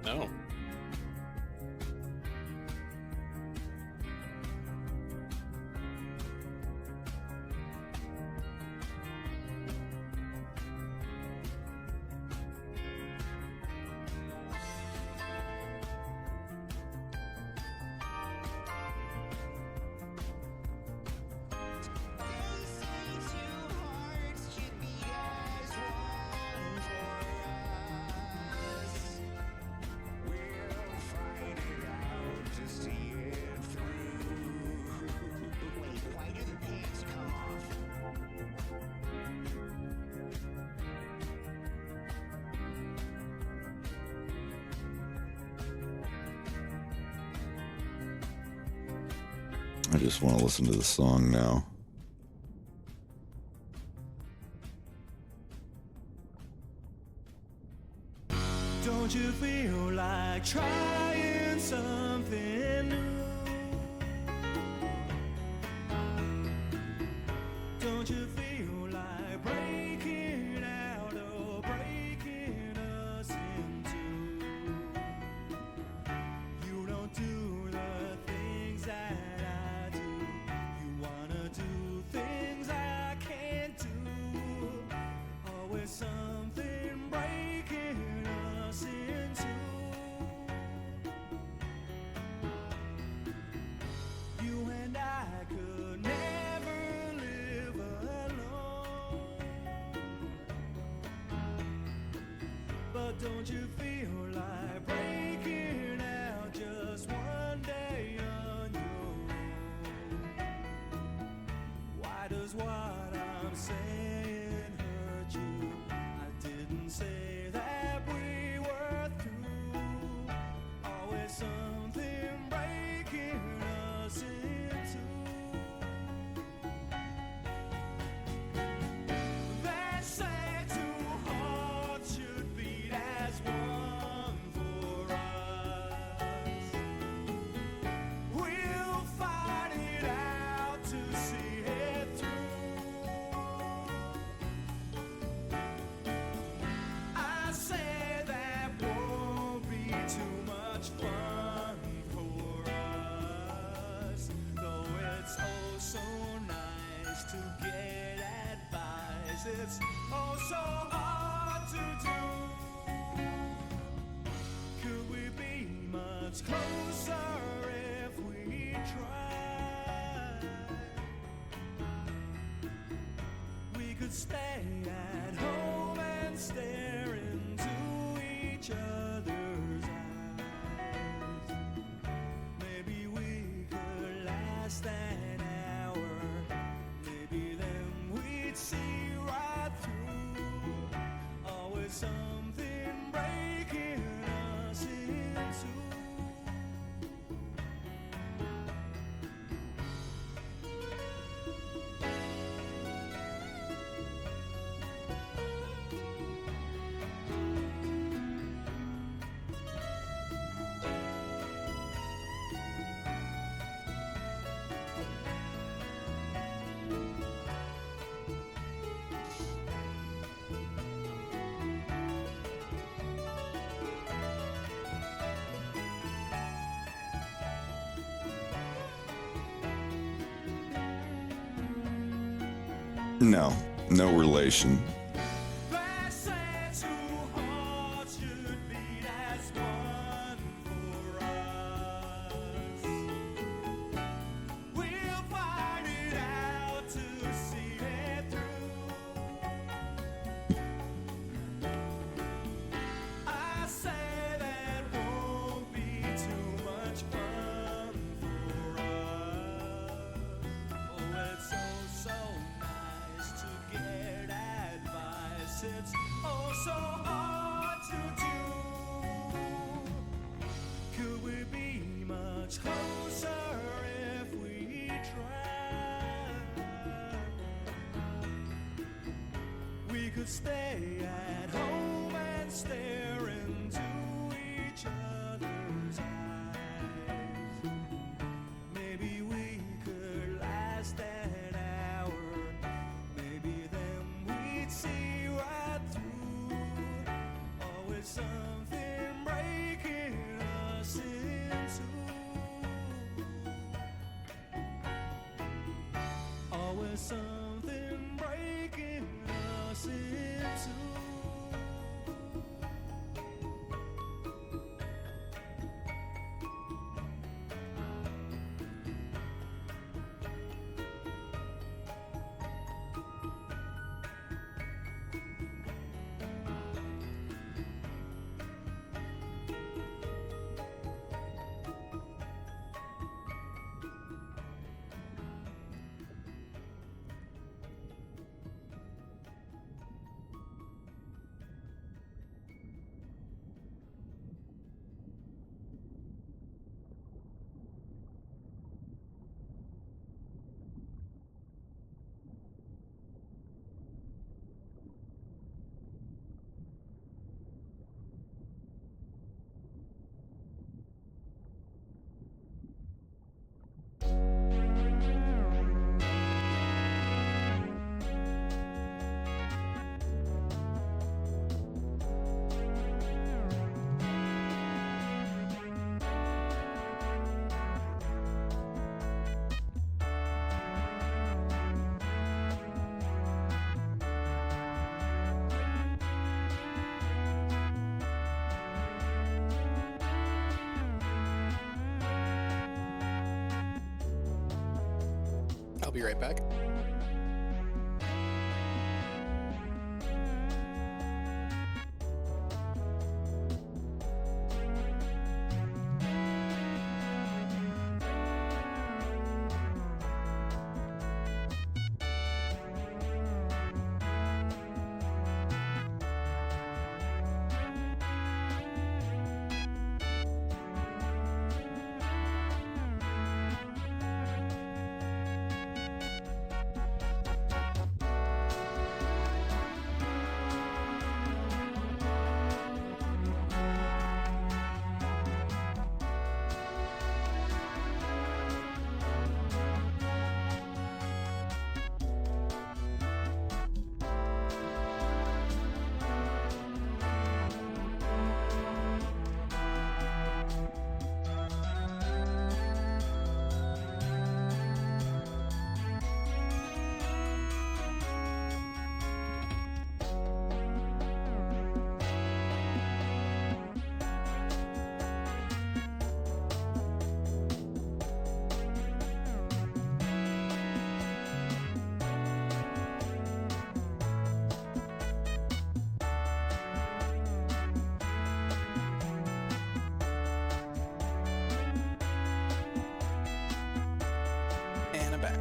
No. I just want to listen to the song now. Don't you feel like trying something new? Don't you feel like breaking out or breaking us in two? You don't do the things that I do. You wanna do things I can't do. Always something breaking us in two. You and I could never live alone. But don't you feel like breaking out just one day on your own? Why does what I'm saying hurt you? I didn't say that we were through. Always something breaking us in two. They say two hearts should beat as one for us. We'll fight it out to see it through. I say that won't be too much fun for us, though it's oh so nice to get advice. It's oh so hard to do. Could we be much closer if we tried? We could stay at home and stare into each other's eyes. Maybe we could last an hour. Maybe then we'd see right through. Always something breaking us in two. No, no relation. They say two hearts should beat as one for us. We'll fight it out to see it through. I say that won't be too much fun for us. Oh, it's so nice to get advice. It's oh so hard to do. Could we be much closer if we tried? We could stay at home and stare into each other's eyes. Maybe we could last an hour. Maybe then we'd see right through. Always something breaking us in two. Always something breaking us in two. I'll be right back. And I'm back.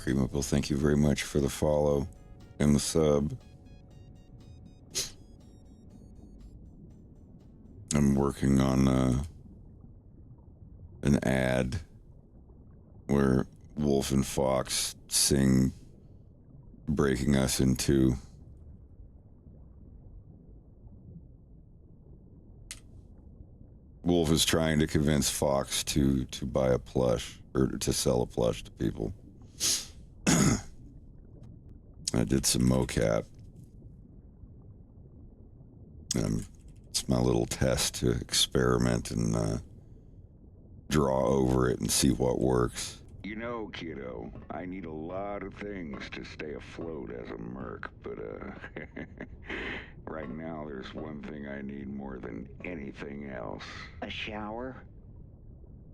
Creamable, thank you very much for the follow and the sub. I'm working on an ad where Wolf and Fox sing Breaking Us in Two. Wolf is trying to convince Fox to buy a plush or to sell a plush to people. I did some mocap. It's my little test to experiment and draw over it and see what works. You know, kiddo, I need a lot of things to stay afloat as a merc, but right now there's one thing I need more than anything else. A shower?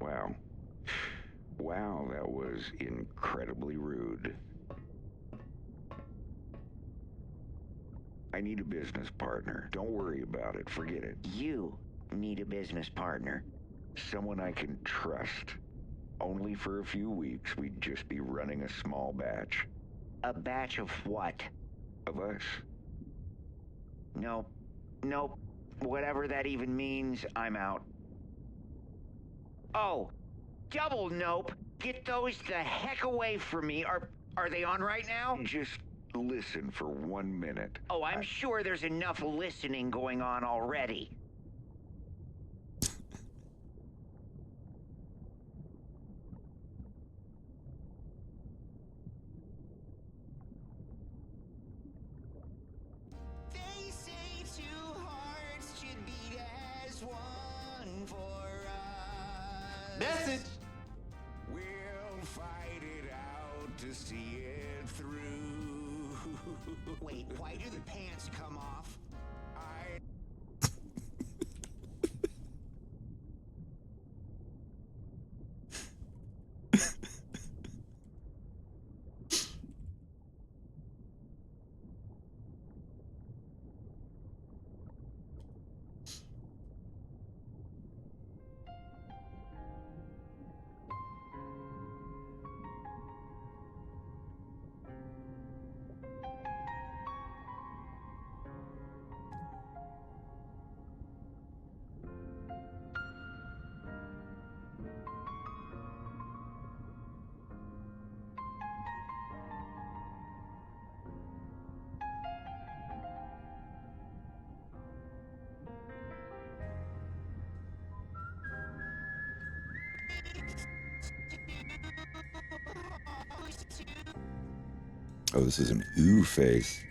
Wow. Wow, that was incredibly rude. I need a business partner. Don't worry about it. Forget it. You need a business partner. Someone I can trust. Only for a few weeks. We'd just be running a small batch. A batch of what? Of us. Nope. Nope. Whatever that even means, I'm out. Oh, double nope. Get those the heck away from me. Are they on right now? Just listen for 1 minute. Oh, I'm sure there's enough listening going on already. They say two hearts should beat as one for us. Message. We'll fight it out to see it through. Wait, why do the pants come off? I Oh, this is an ooh face.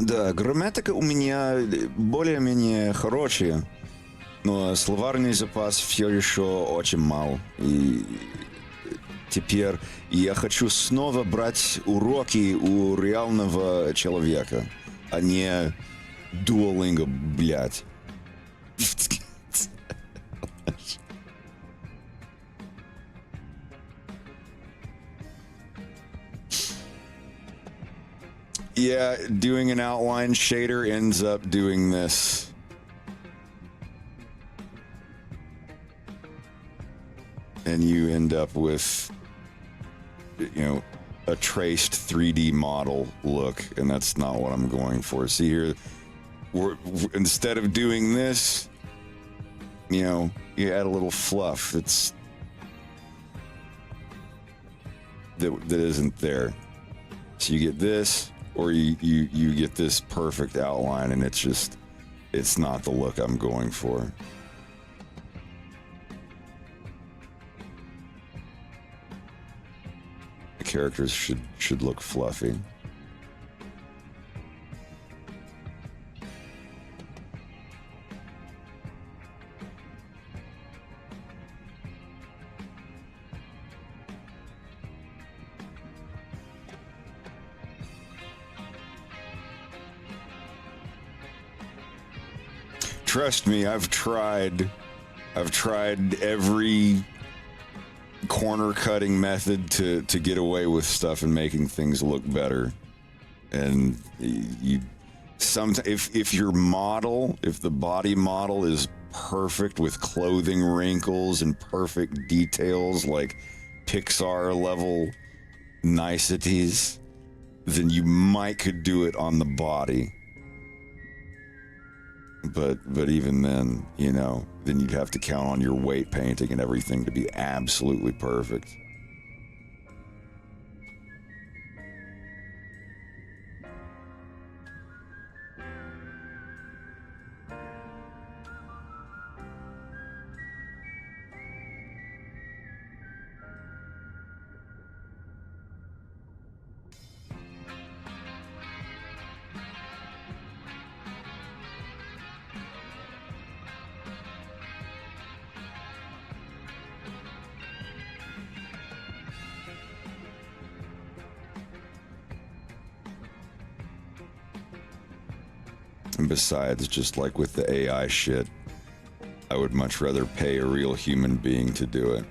Да, грамматика у меня более-менее хорошая, но словарный запас все еще очень мал. И теперь я хочу снова брать уроки у реального человека, а не Duolingo, блядь. Yeah, doing an outline shader ends up doing this. And you end up with, you know, a traced 3D model look, and that's not what I'm going for. See here, instead of doing this, you know, you add a little fluff that's that isn't there. So you get this, or you get this perfect outline, and it's just it's not the look I'm going for. The characters should look fluffy. Trust me, I've tried every corner cutting method to get away with stuff and making things look better. And if your model, if the body model is perfect with clothing wrinkles and perfect details like Pixar level niceties, then you might could do it on the body. But even then, you know, then you'd have to count on your weight painting and everything to be absolutely perfect. And besides, just like with the AI shit, I would much rather pay a real human being to do it.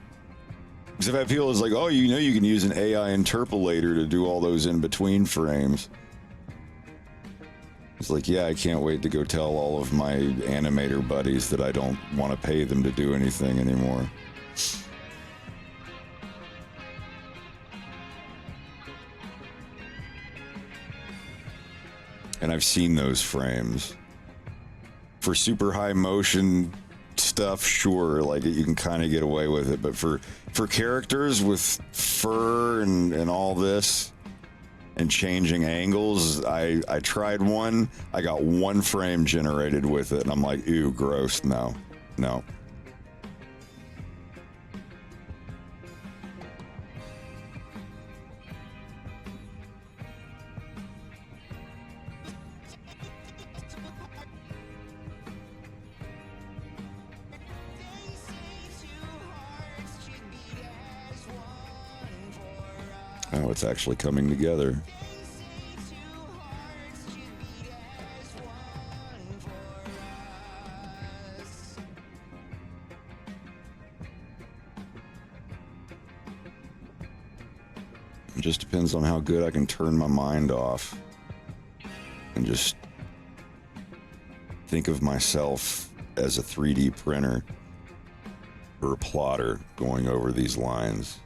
Because if I feel it's like, oh, you know, you can use an AI interpolator to do all those in-between frames. It's like, yeah, I can't wait to go tell all of my animator buddies that I don't want to pay them to do anything anymore. And I've seen those frames. For super high motion stuff, sure, like you can kind of get away with it. But for characters with fur and all this and changing angles, I tried one. I got one frame generated with it, and I'm like, ew, gross, no. Oh, it's actually coming together. It just depends on how good I can turn my mind off and just think of myself as a 3D printer or a plotter going over these lines.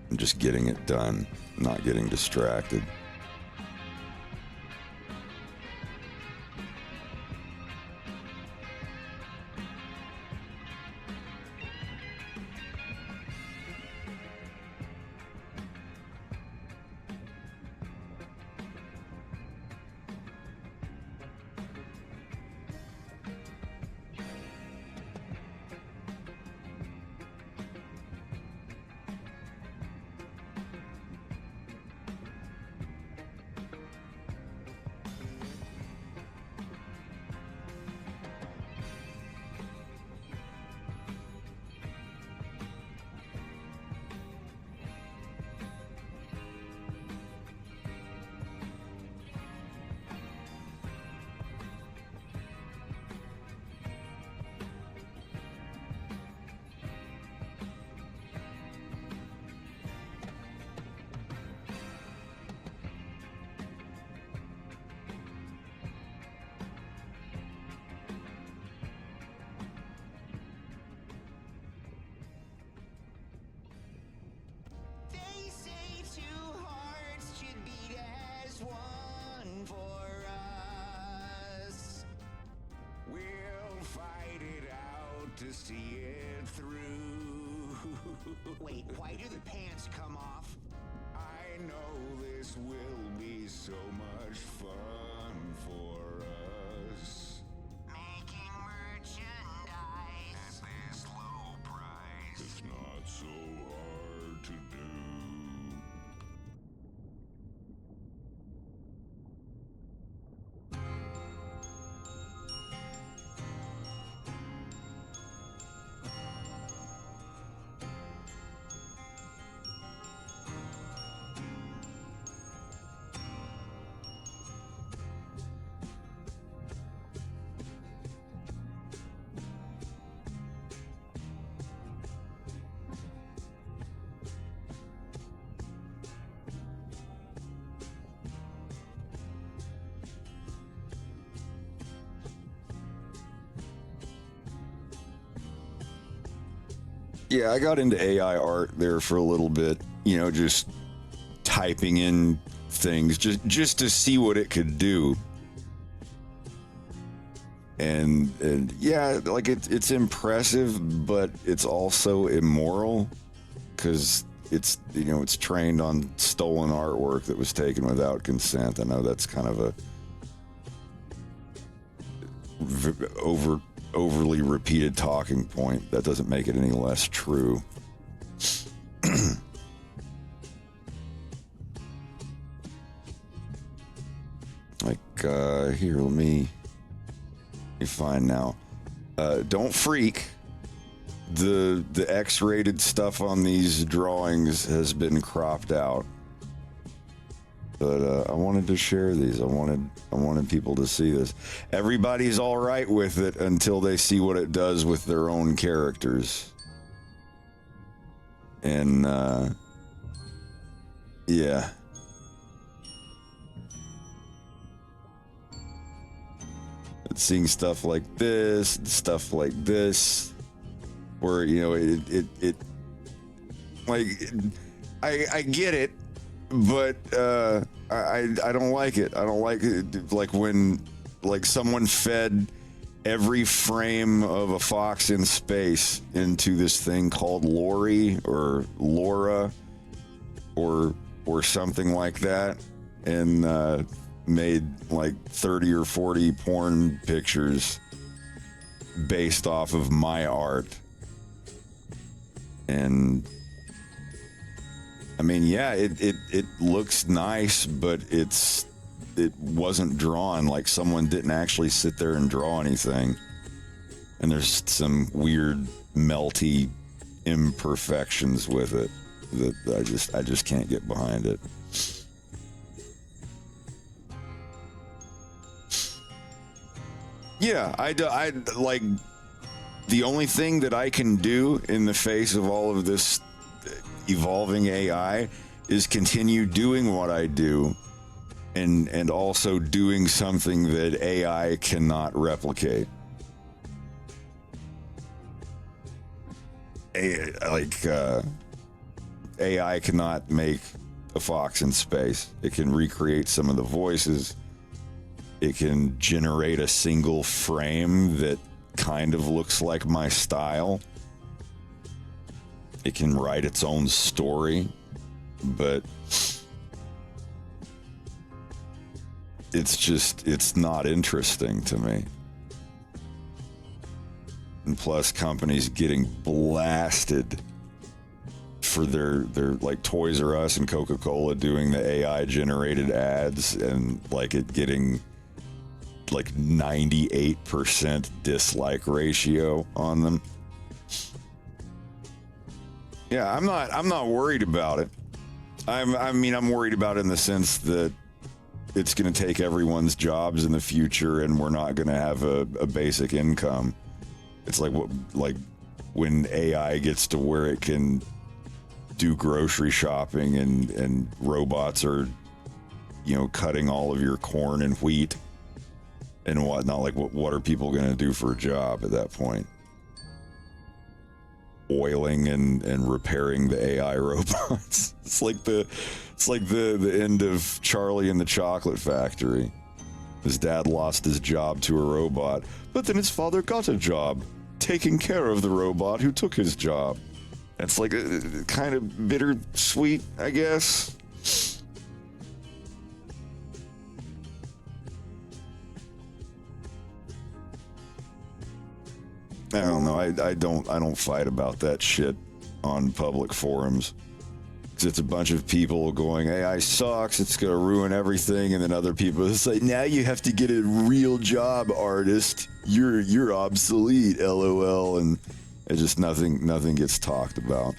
And just getting it done, not getting distracted. To see it through. Wait, why do the pants come off? I know this will be so much fun for us. Yeah, I got into AI art there for a little bit, you know, just typing in things just to see what it could do. And yeah, like it's impressive, but it's also immoral because it's, you know, it's trained on stolen artwork that was taken without consent. I know that's kind of a overly repeated talking point. That doesn't make it any less true. Like here, let me find now. Don't freak. The X-rated stuff on these drawings has been cropped out. But I wanted to share these. I wanted people to see this. Everybody's all right with it until they see what it does with their own characters. And yeah. Seeing stuff like this, where, you know, it like, I get it, but I don't like it. I don't like it. Like when, like, someone fed every frame of a fox in space into this thing called Lori or Laura or something like that, and made like 30 or 40 porn pictures based off of my art. And I mean, yeah, it looks nice, but it wasn't drawn. Like, someone didn't actually sit there and draw anything. And there's some weird melty imperfections with it that I just can't get behind it. Yeah, I like, the only thing that I can do in the face of all of this evolving AI is continue doing what I do, and also doing something that AI cannot replicate. AI cannot make a fox in space. It can recreate some of the voices. It can generate a single frame that kind of looks like my style. It can write its own story, but it's not interesting to me. And plus, companies getting blasted for their like Toys R Us and Coca-Cola doing the AI generated ads, and like it getting like 98% dislike ratio on them. Yeah, I'm not worried about it. I'm worried about it in the sense that it's going to take everyone's jobs in the future, and we're not going to have a basic income. It's like when AI gets to where it can do grocery shopping, and robots are, you know, cutting all of your corn and wheat and whatnot. Like, what are people going to do for a job at that point? Oiling and repairing the AI robots. It's like the end of Charlie and the Chocolate Factory. His dad lost his job to a robot, but then his father got a job taking care of the robot who took his job. It's like kind of bittersweet, I guess. I don't know. I don't fight about that shit on public forums. 'Cause it's a bunch of people going, AI sucks, it's gonna ruin everything, and then other people say, now you have to get a real job, artist. You're obsolete, LOL, and it's just nothing gets talked about.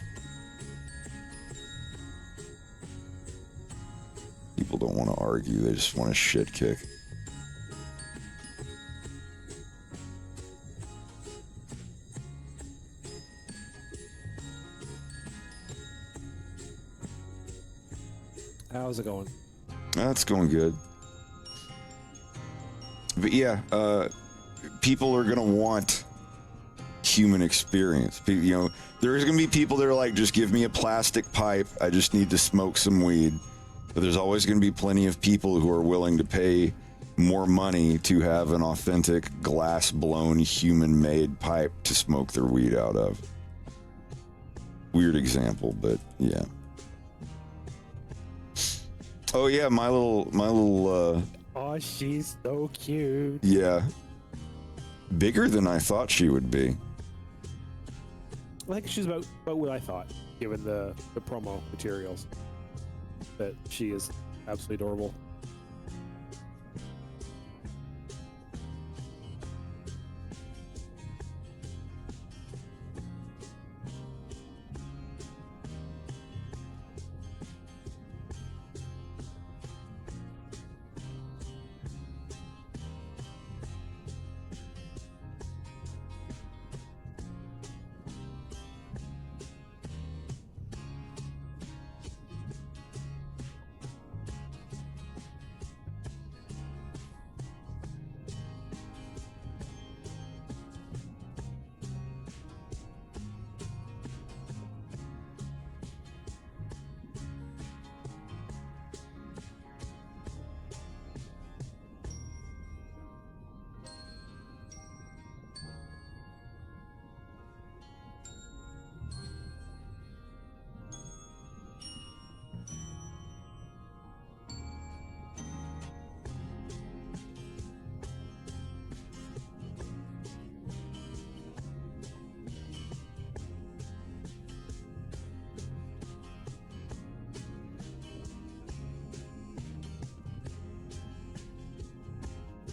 People don't want to argue, they just want to shit kick. How's it going? That's going good. But yeah, people are going to want human experience. You know, there's going to be people that are like, just give me a plastic pipe. I just need to smoke some weed. But there's always going to be plenty of people who are willing to pay more money to have an authentic glass-blown human-made pipe to smoke their weed out of. Weird example, but yeah. Oh yeah, my little Oh, she's so cute. yeah. Bigger than I thought she would be. I think she's about what I thought, given the promo materials. That she is absolutely adorable.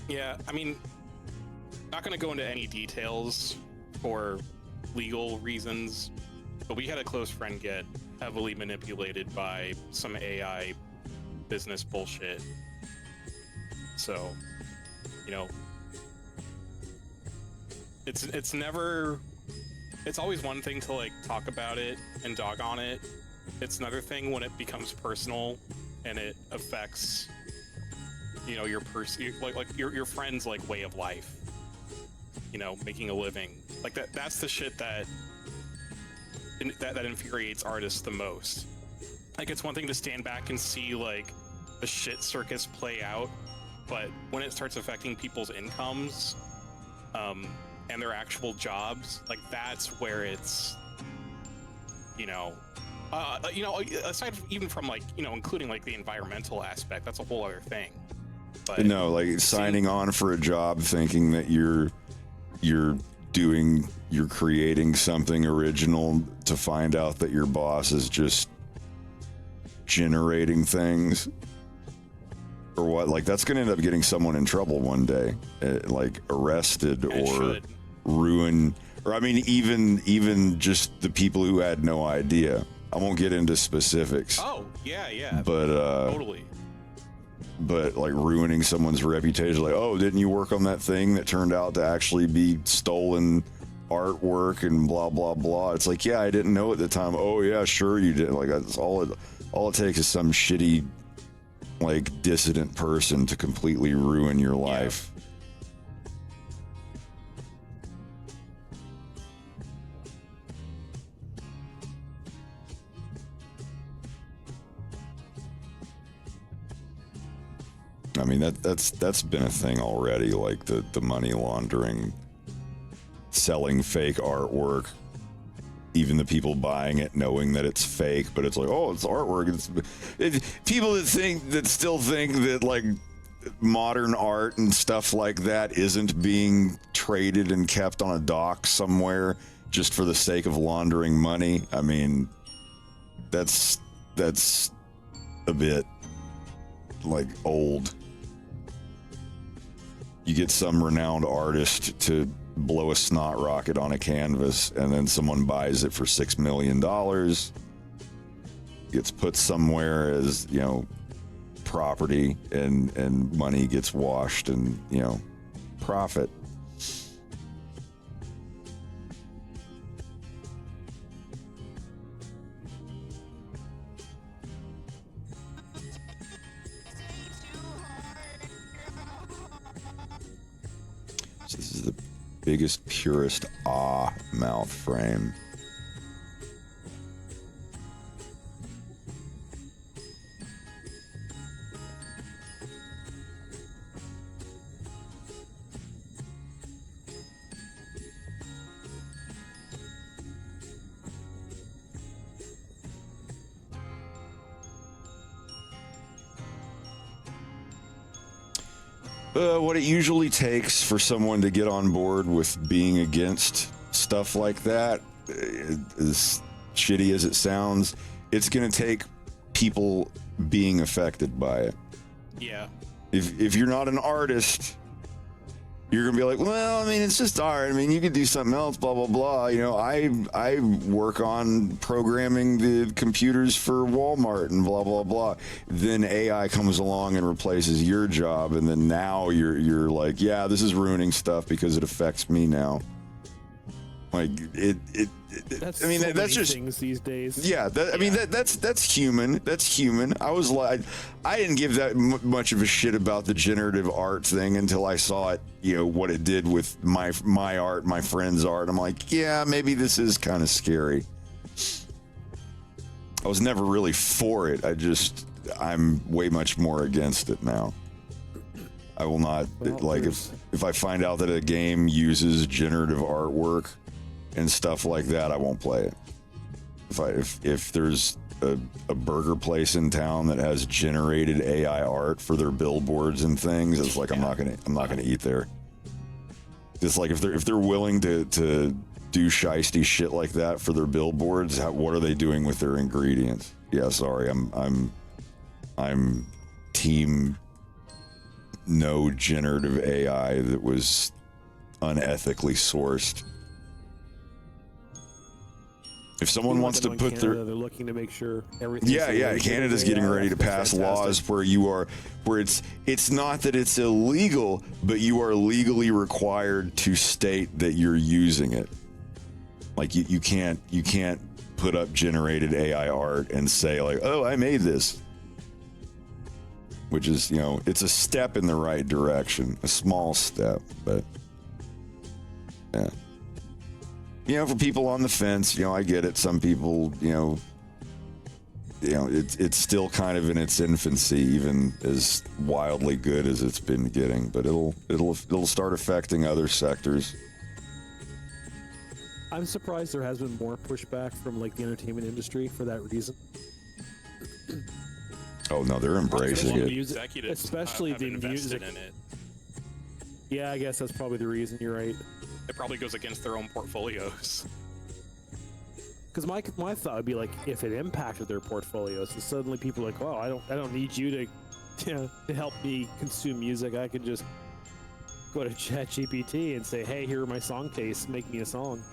Yeah, I mean, not going to go into any details for legal reasons, but we had a close friend get heavily manipulated by some AI business bullshit. So, you know, it's never, it's always one thing to like talk about it and dog on it. It's another thing when it becomes personal and it affects, you know, your your friend's like way of life, you know, making a living like that. That's the shit that infuriates artists the most. Like, it's one thing to stand back and see like the shit circus play out, but when it starts affecting people's incomes and their actual jobs, like that's where it's, you know, aside from, even from like, you know, including like the environmental aspect, that's a whole other thing. But no, like signing on for a job thinking that you're creating something original to find out that your boss is just generating things or what, like that's going to end up getting someone in trouble one day, like arrested or ruin, or I mean even just the people who had no idea. I won't get into specifics. Oh, yeah. But totally. But like ruining someone's reputation, like, oh, didn't you work on that thing that turned out to actually be stolen artwork and blah blah blah. It's like, yeah, I didn't know at the time. Oh yeah, sure you did. Like that's all it takes is some shitty like dissident person to completely ruin your life. I mean, that's been a thing already, like the money laundering, selling fake artwork, even the people buying it knowing that it's fake, but it's like, oh, it's artwork. It's people that still think that like modern art and stuff like that isn't being traded and kept on a dock somewhere just for the sake of laundering money. I mean, that's a bit like old. You get some renowned artist to blow a snot rocket on a canvas, and then someone buys it for $6 million. Gets put somewhere as, you know, property, and money gets washed, and, you know, profit. This is biggest, purest mouth frame. What it usually takes for someone to get on board with being against stuff like that, as shitty as it sounds, it's going to take people being affected by it. Yeah. If you're not an artist, you're gonna be like, well, I mean, it's just art. I mean, you could do something else, blah blah blah. You know, I work on programming the computers for Walmart and blah blah blah. Then AI comes along and replaces your job, and then now you're like, yeah, this is ruining stuff because it affects me now. Like That's I mean, so that's many just things these days. yeah. I mean, that's human. That's human. I was like, I didn't give that much of a shit about the generative art thing until I saw it. You know what it did with my art, my friend's art. I'm like, yeah, maybe this is kind of scary. I was never really for it. I'm way much more against it now. I will not like if I find out that a game uses generative artwork and stuff like that, I won't play it. If there's a burger place in town that has generated AI art for their billboards and things, it's like I'm not gonna eat there. It's like if they're willing to do shiesty shit like that for their billboards, what are they doing with their ingredients? Yeah, sorry, I'm team no generative AI that was unethically sourced. If someone wants to put Canada, they're looking to make sure everything. yeah, Canada's getting ready to pass laws where it's not that it's illegal, but you are legally required to state that you're using it. Like you can't put up generated AI art and say like, oh, I made this. Which is, it's a step in the right direction, a small step, but yeah. For people on the fence, I get it. Some people, it's still kind of in its infancy, even as wildly good as it's been getting. But it'll start affecting other sectors. I'm surprised there has been more pushback from like the entertainment industry for that reason. Oh no, they're embracing it. Executives especially have the invested music. in it. Yeah, I guess that's probably the reason. You're right. It probably goes against their own portfolios. Because my thought would be like, if it impacted their portfolios, so suddenly people are like, oh, I don't need you to help me consume music. I could just go to ChatGPT and say, hey, here are my song tastes. Make me a song.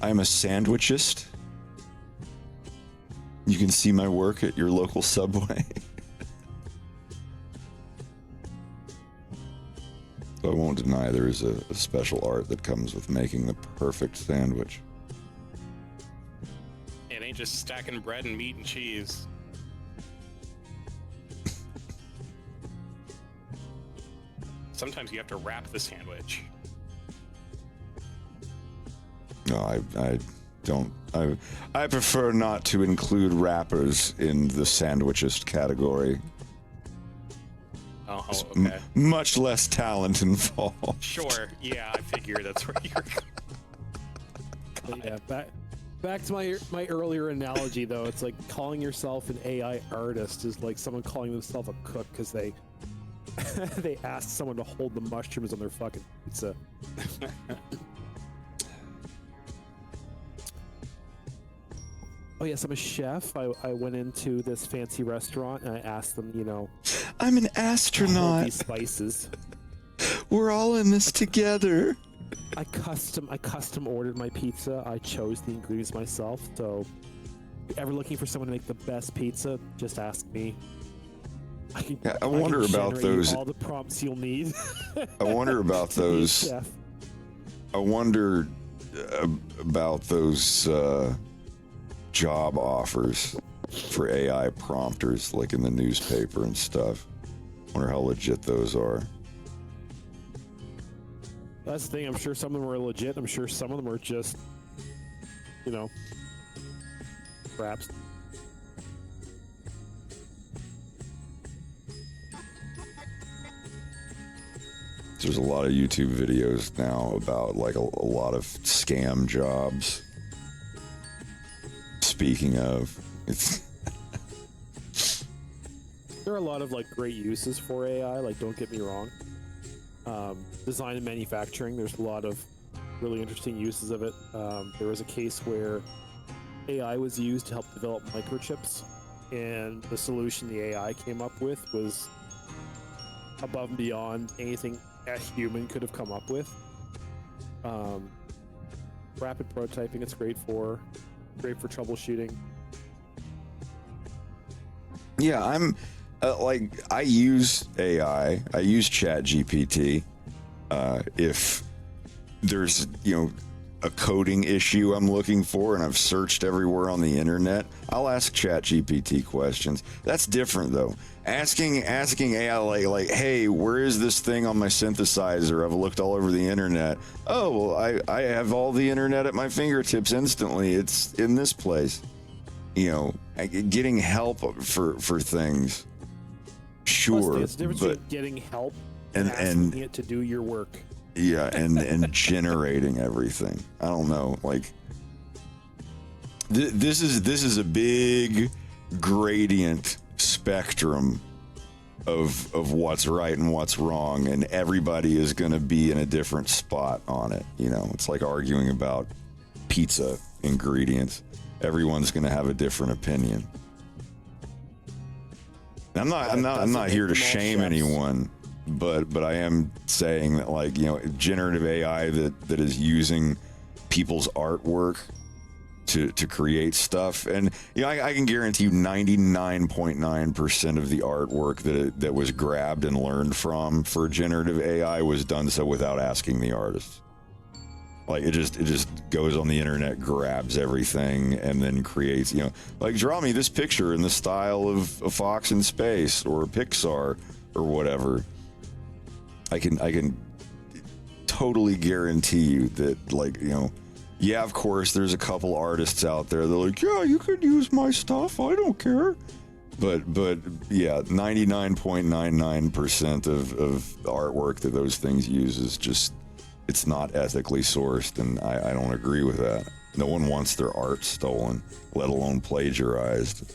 I'm a sandwichist. You can see my work at your local Subway. So I won't deny there is a special art that comes with making the perfect sandwich. It ain't just stacking bread and meat and cheese. Sometimes you have to wrap the sandwich. No, I don't. I prefer not to include rappers in the sandwichist category. Oh, okay. Much less talent involved. Sure. Yeah, I figure that's where you're going. Yeah, back to my earlier analogy though. It's like calling yourself an AI artist is like someone calling themselves a cook because they they asked someone to hold the mushrooms on their fucking pizza. Oh yes, I'm a chef. I went into this fancy restaurant and I asked them, I'm an hold astronaut. these spices. We're all in this together. I custom ordered my pizza. I chose the ingredients myself. So, if you're ever looking for someone to make the best pizza, just ask me. I wonder can about generate those. all the prompts you'll need. I wonder about to be a those. chef. I wonder about those job offers for AI prompters, like in the newspaper and stuff. Wonder how legit those are. That's the thing. I'm sure some of them are legit. I'm sure some of them are just, perhaps. There's a lot of YouTube videos now about like a lot of scam jobs. Speaking of, it's There are a lot of like great uses for AI. Like, don't get me wrong. Design and manufacturing. There's a lot of really interesting uses of it. There was a case where AI was used to help develop microchips, and the solution the AI came up with was above and beyond anything a human could have come up with. Rapid prototyping, it's great for troubleshooting. yeah. I'm I use AI. I use ChatGPT. If there's a coding issue I'm looking for and I've searched everywhere on the internet, I'll ask ChatGPT questions. That's different though. Asking AI like, hey, where is this thing on my synthesizer? I've looked all over the internet. Oh, well, I have all the internet at my fingertips instantly. It's in this place. Getting help for things. Sure, It's the difference but between getting help and asking it to do your work. yeah, and generating everything. I don't know. Like this is a big gradient spectrum of what's right and what's wrong, and everybody is going to be in a different spot on it. It's like arguing about pizza ingredients. Everyone's going to have a different opinion. I'm not here to shame anyone, but I am saying that generative AI that is using people's artwork to create stuff, and I can guarantee you 99.9% of the artwork that was grabbed and learned from for generative AI was done so without asking the artist. Like it just goes on the internet, grabs everything, and then creates, draw me this picture in the style of Fox in Space or Pixar or whatever. I can totally guarantee you that yeah, of course there's a couple artists out there that are like, yeah, you could use my stuff, I don't care. But yeah, 99.99% of the artwork that those things use is just, it's not ethically sourced, and I don't agree with that. No one wants their art stolen, let alone plagiarized.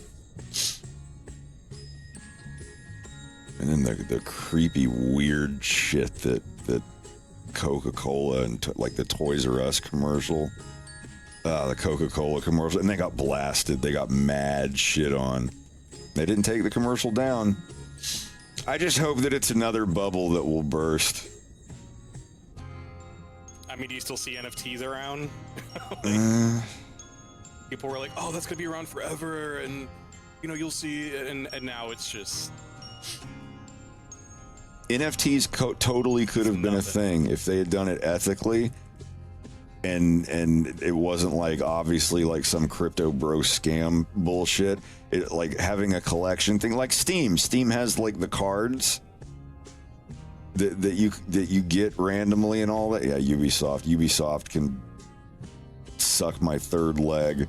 And then the creepy, weird shit that Coca-Cola and the Toys R Us commercial, the Coca-Cola commercial, and they got blasted. They got mad shit on. They didn't take the commercial down. I just hope that it's another bubble that will burst. I mean, do you still see NFTs around? People were like, "Oh, that's gonna be around forever," and you'll see. And now it's just NFTs totally could have been a thing if they had done it ethically, and it wasn't obviously some crypto bro scam bullshit. It having a collection thing like Steam. Steam has the cards that you get randomly and all that. Yeah, Ubisoft can suck my third leg.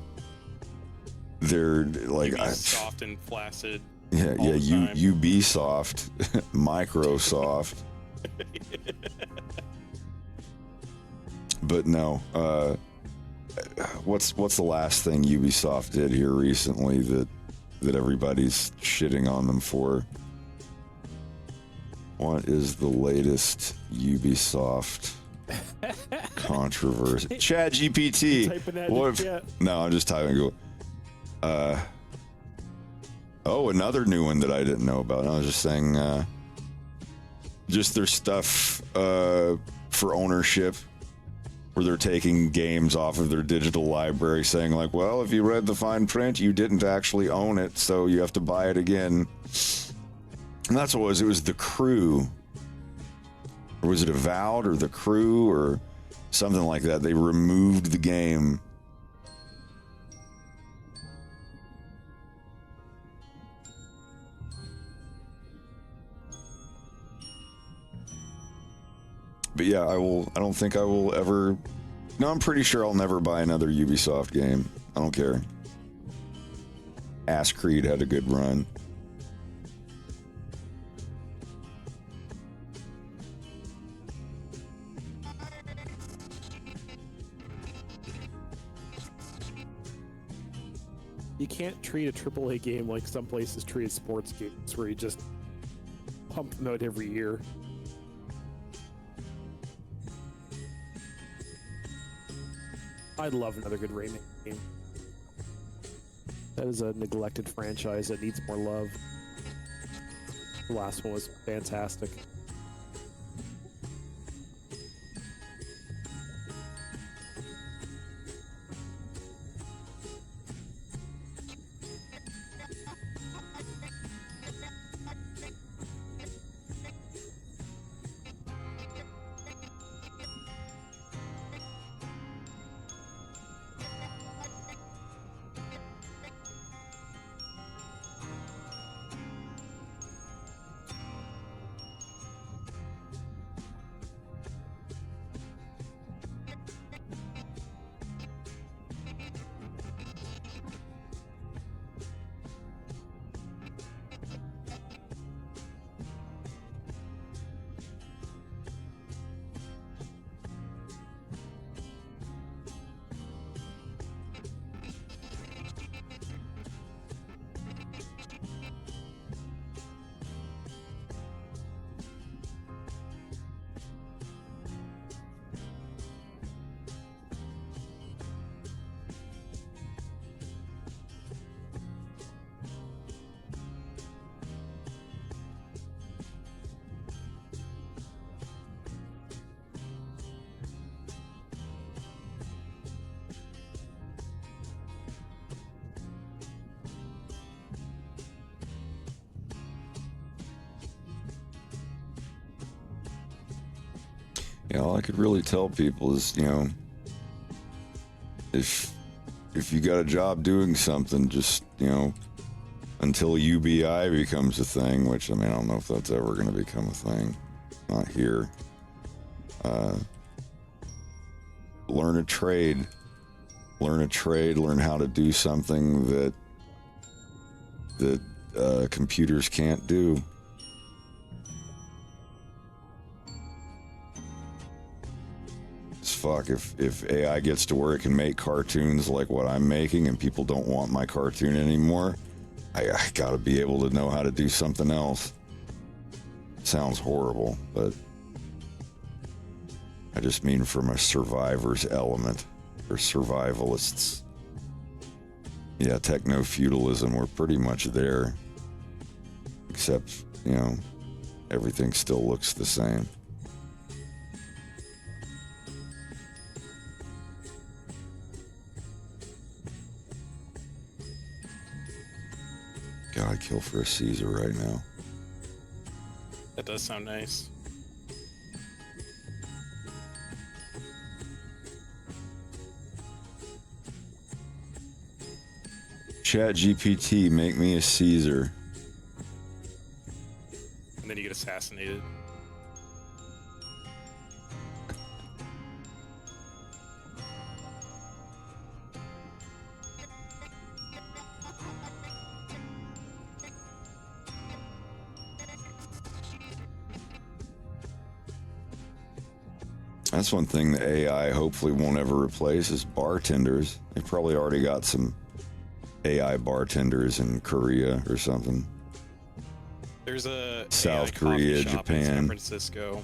They're soft and flaccid. Yeah, Ubisoft, Microsoft. But no, what's the last thing Ubisoft did here recently that everybody's shitting on them for? What is the latest Ubisoft controversy? ChatGPT. No, I'm just typing. Oh, another new one that I didn't know about. I was just saying, just their stuff for ownership, where they're taking games off of their digital library, saying well, if you read the fine print, you didn't actually own it, so you have to buy it again. And that's what it was the Crew. Or was it Avowed or the Crew or something like that? They removed the game. But yeah, I don't think I will ever. No, I'm pretty sure I'll never buy another Ubisoft game. I don't care. Ass Creed had a good run. You can't treat a AAA game like some places treat sports games, where you just pump them out every year. I'd love another good Rayman game. That is a neglected franchise that needs more love. The last one was fantastic. Yeah, all I could really tell people is, you know, if you got a job doing something, just, you know, until UBI becomes a thing, which, I mean, I don't know if that's ever going to become a thing. Not here. Learn a trade. Learn how to do something that computers can't do. Fuck, if AI gets to where it can make cartoons like what I'm making and people don't want my cartoon anymore, I gotta be able to know how to do something else. Sounds horrible, but I just mean from a survivor's element, or survivalists. Yeah, techno-feudalism, we're pretty much there, except, you know, everything still looks the same. God, I'd kill for a Caesar right now. That does sound nice. Chat GPT, make me a Caesar. And then you get assassinated. That's one thing the AI hopefully won't ever replace is bartenders. They probably already got some AI bartenders in Korea or something. There's a South AI Korea, coffee shop in Japan. San Francisco.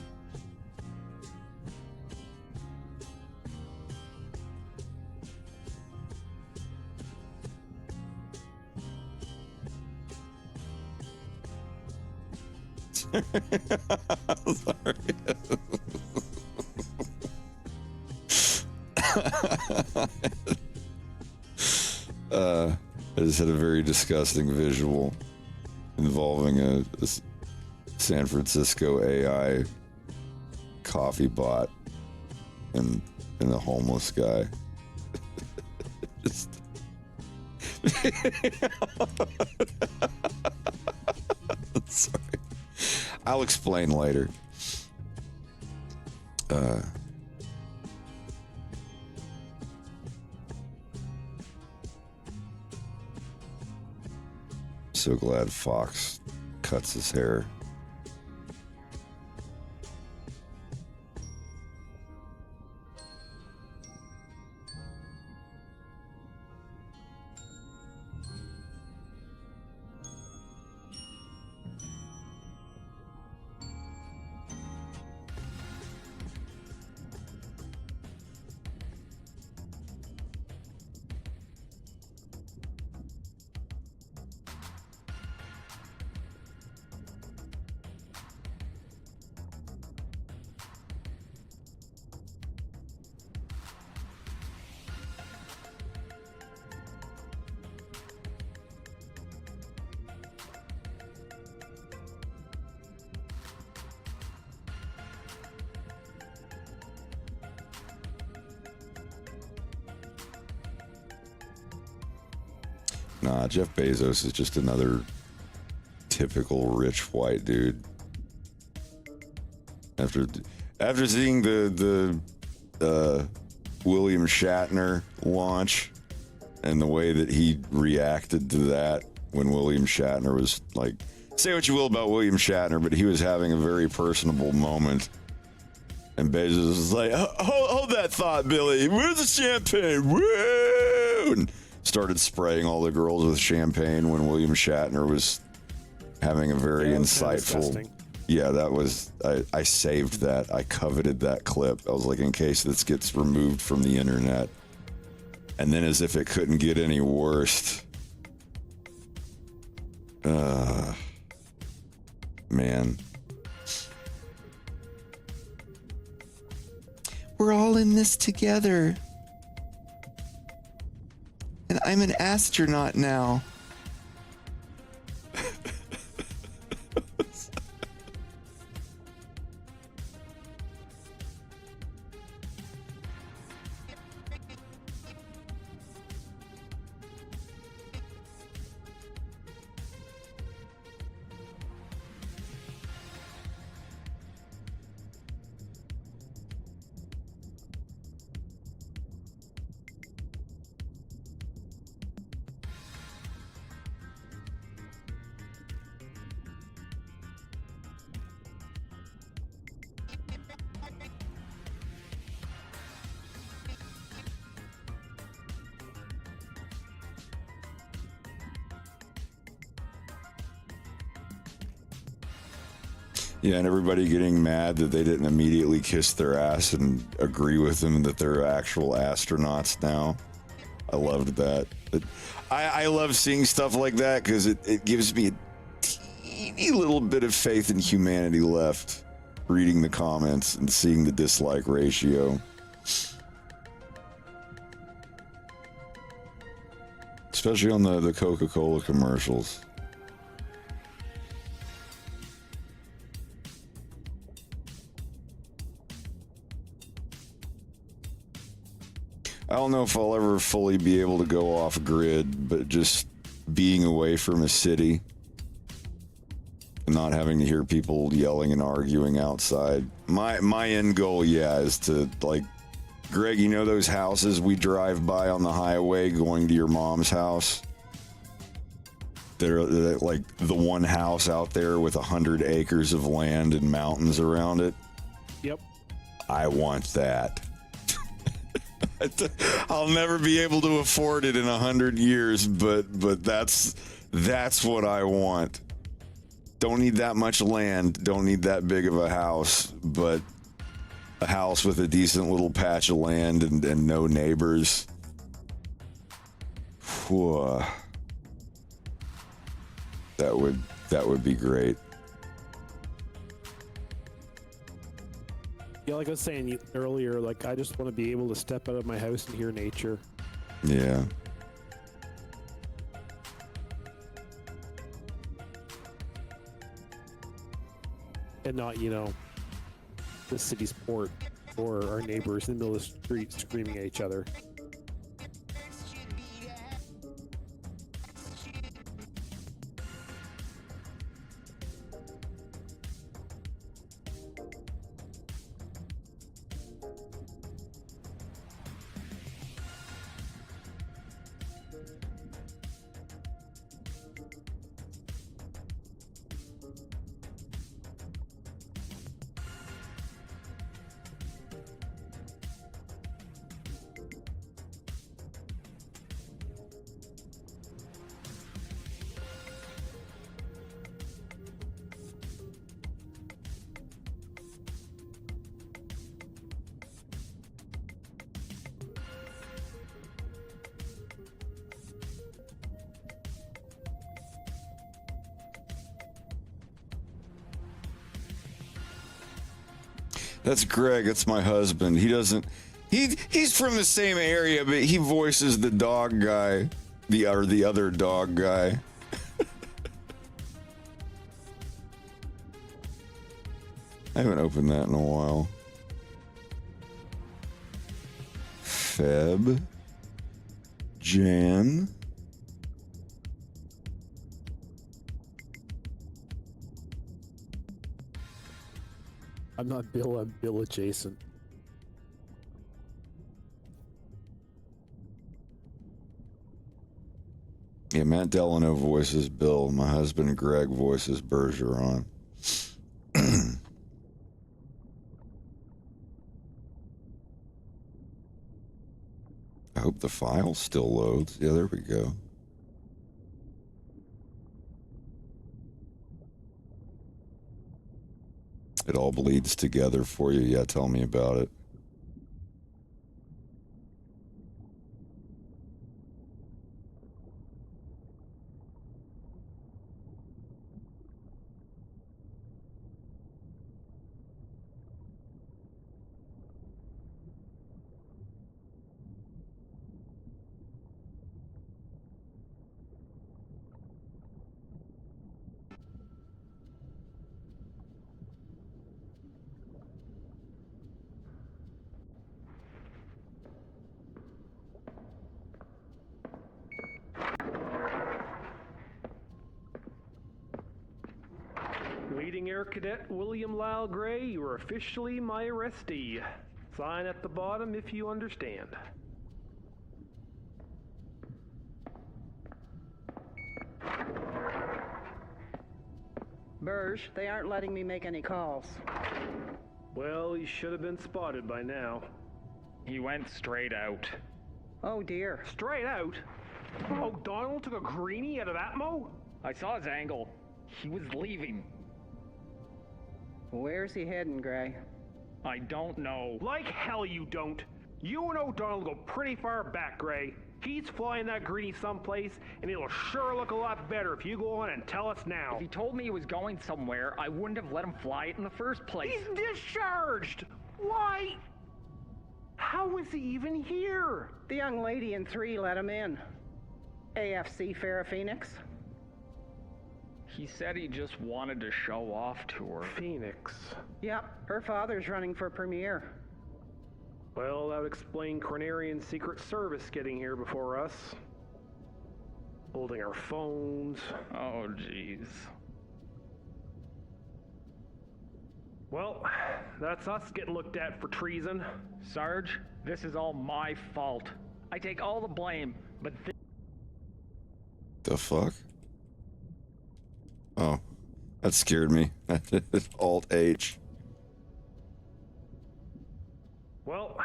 Sorry. I just had a very disgusting visual involving San Francisco AI coffee bot and the homeless guy. Just- Sorry. I'll explain later. So glad Fox cuts his hair. Nah, Jeff Bezos is just another typical rich white dude. After seeing the William Shatner launch and the way that he reacted to that when William Shatner was like, say what you will about William Shatner, but he was having a very personable moment. And Bezos was like, hold that thought, Billy. Where's the champagne? Woo! And started spraying all the girls with champagne when William Shatner was having a very insightful. Yeah, that was, I saved that. I coveted that clip. I was like, in case this gets removed from the internet. And then as if it couldn't get any worse. Man. We're all in this together. And I'm an astronaut now. Yeah, and everybody getting mad that they didn't immediately kiss their ass and agree with them that they're actual astronauts now. I loved that. I love seeing stuff like that because it gives me a teeny little bit of faith in humanity left, reading the comments and seeing the dislike ratio. Especially on the Coca-Cola commercials. I don't know if I'll ever fully be able to go off grid, but just being away from a city and not having to hear people yelling and arguing outside. My end goal, yeah, is to, like, Greg, you know those houses we drive by on the highway going to your mom's house? They're like the one house out there with 100 acres of land and mountains around it. Yep. I want that. I'll never be able to afford it in 100 years, but that's what I want. Don't need that much land. Don't need that big of a house, but a house with a decent little patch of land and no neighbors. Whew. That would be great. Yeah, like I was saying earlier, like I just want to be able to step out of my house and hear nature. Yeah. and not, you know, the city's port or our neighbors in the middle of the street screaming at each other. That's Greg. That's my husband. He doesn't. He's from the same area, but he voices the dog guy, the other dog guy. I haven't opened that in a while. Feb. Jan. I'm not Bill, I'm Bill adjacent. Yeah, Matt Delano voices Bill. My husband Greg voices Bergeron. I hope the file still loads. Yeah, there we go. It all bleeds together for you. Yeah, tell me about it. Leading Air Cadet William Lyle Gray, you are officially my arrestee. Sign at the bottom if you understand. Burge, they aren't letting me make any calls. Well, he should have been spotted by now. He went straight out. Oh dear. Straight out? Oh, Donald took a greenie out of Atmo? I saw his angle. He was leaving. Where's he heading, Gray? I don't know. Like hell you don't. You and O'Donnell go pretty far back, Gray. He's flying that greenie someplace, and it'll sure look a lot better if you go on and tell us now. If he told me he was going somewhere, I wouldn't have let him fly it in the first place. He's discharged! Why? How is he even here? The young lady in 3 let him in. AFC Farrah Phoenix. He said he just wanted to show off to her. Phoenix. Yep, her father's running for premier. Well, that would explain Cornerian's Secret Service getting here before us. Holding our phones. Oh, jeez. Well, that's us getting looked at for treason. Sarge, this is all my fault. I take all the blame, but The fuck? Oh, that scared me. Alt H. Well,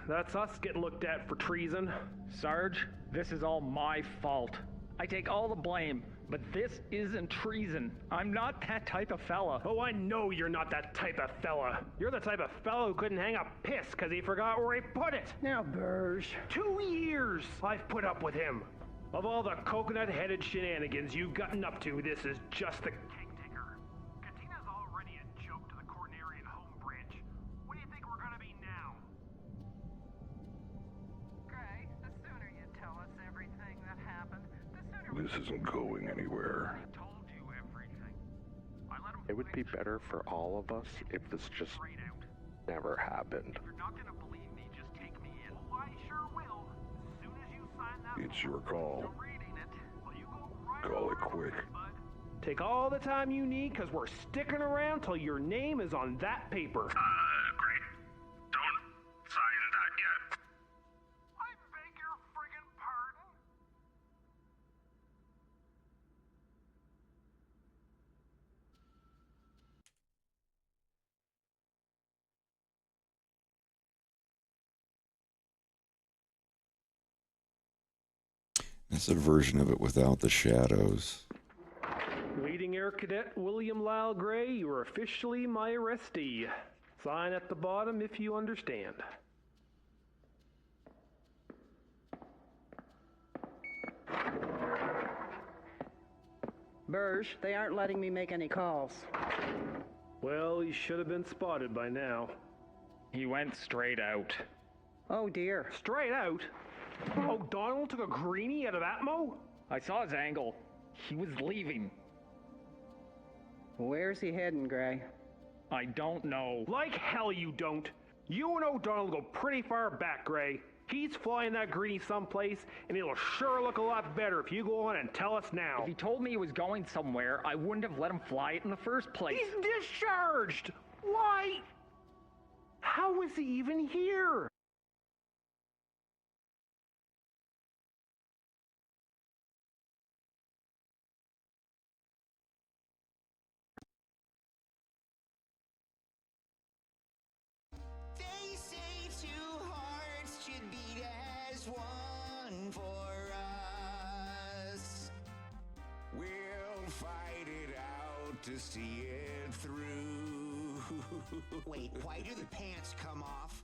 that's us getting looked at for treason. Sarge, this is all my fault. I take all the blame, but this isn't treason. I'm not that type of fella. Oh, I know you're not that type of fella. You're the type of fella who couldn't hang a piss because he forgot where he put it. Now, Burge. 2 years I've put up with him. Of all the coconut-headed shenanigans you've gotten up to, this is just the cake taker. Katina's already a joke to the Cornerian home branch. What do you think we're gonna be now? Gray, the sooner you tell us everything that happened, the sooner This isn't going anywhere. I told you everything. I let him It would be better for all of us if this just never happened. It's your call. Call it quick. Take all the time you need, because we're sticking around till your name is on that paper. Great. Don't sign that yet. I beg your friggin' pardon? It's a version of it without the shadows. Leading Air Cadet William Lyle Gray, you are officially my arrestee. Sign at the bottom if you understand. Burge, they aren't letting me make any calls. Well, you should have been spotted by now. He went straight out. Oh dear. Straight out? O'Donnell took a greenie out of Atmo? I saw his angle. He was leaving. Where's he heading, Gray? I don't know. Like hell you don't. You and O'Donnell go pretty far back, Gray. He's flying that greenie someplace, and it'll sure look a lot better if you go on and tell us now. If he told me he was going somewhere, I wouldn't have let him fly it in the first place. He's discharged! Why? How is he even here? They say two hearts should beat as one for us. We'll fight it out to see it through. Wait, why do the pants come off?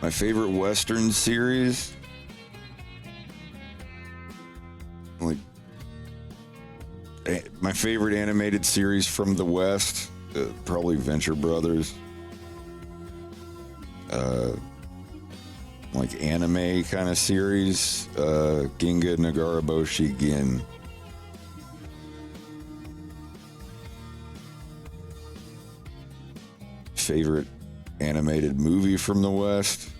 My favorite Western series? Like, my favorite animated series from the West? Probably Venture Brothers. Like anime kind of series, Ginga Nagaraboshi Gin. Favorite animated movie from the West?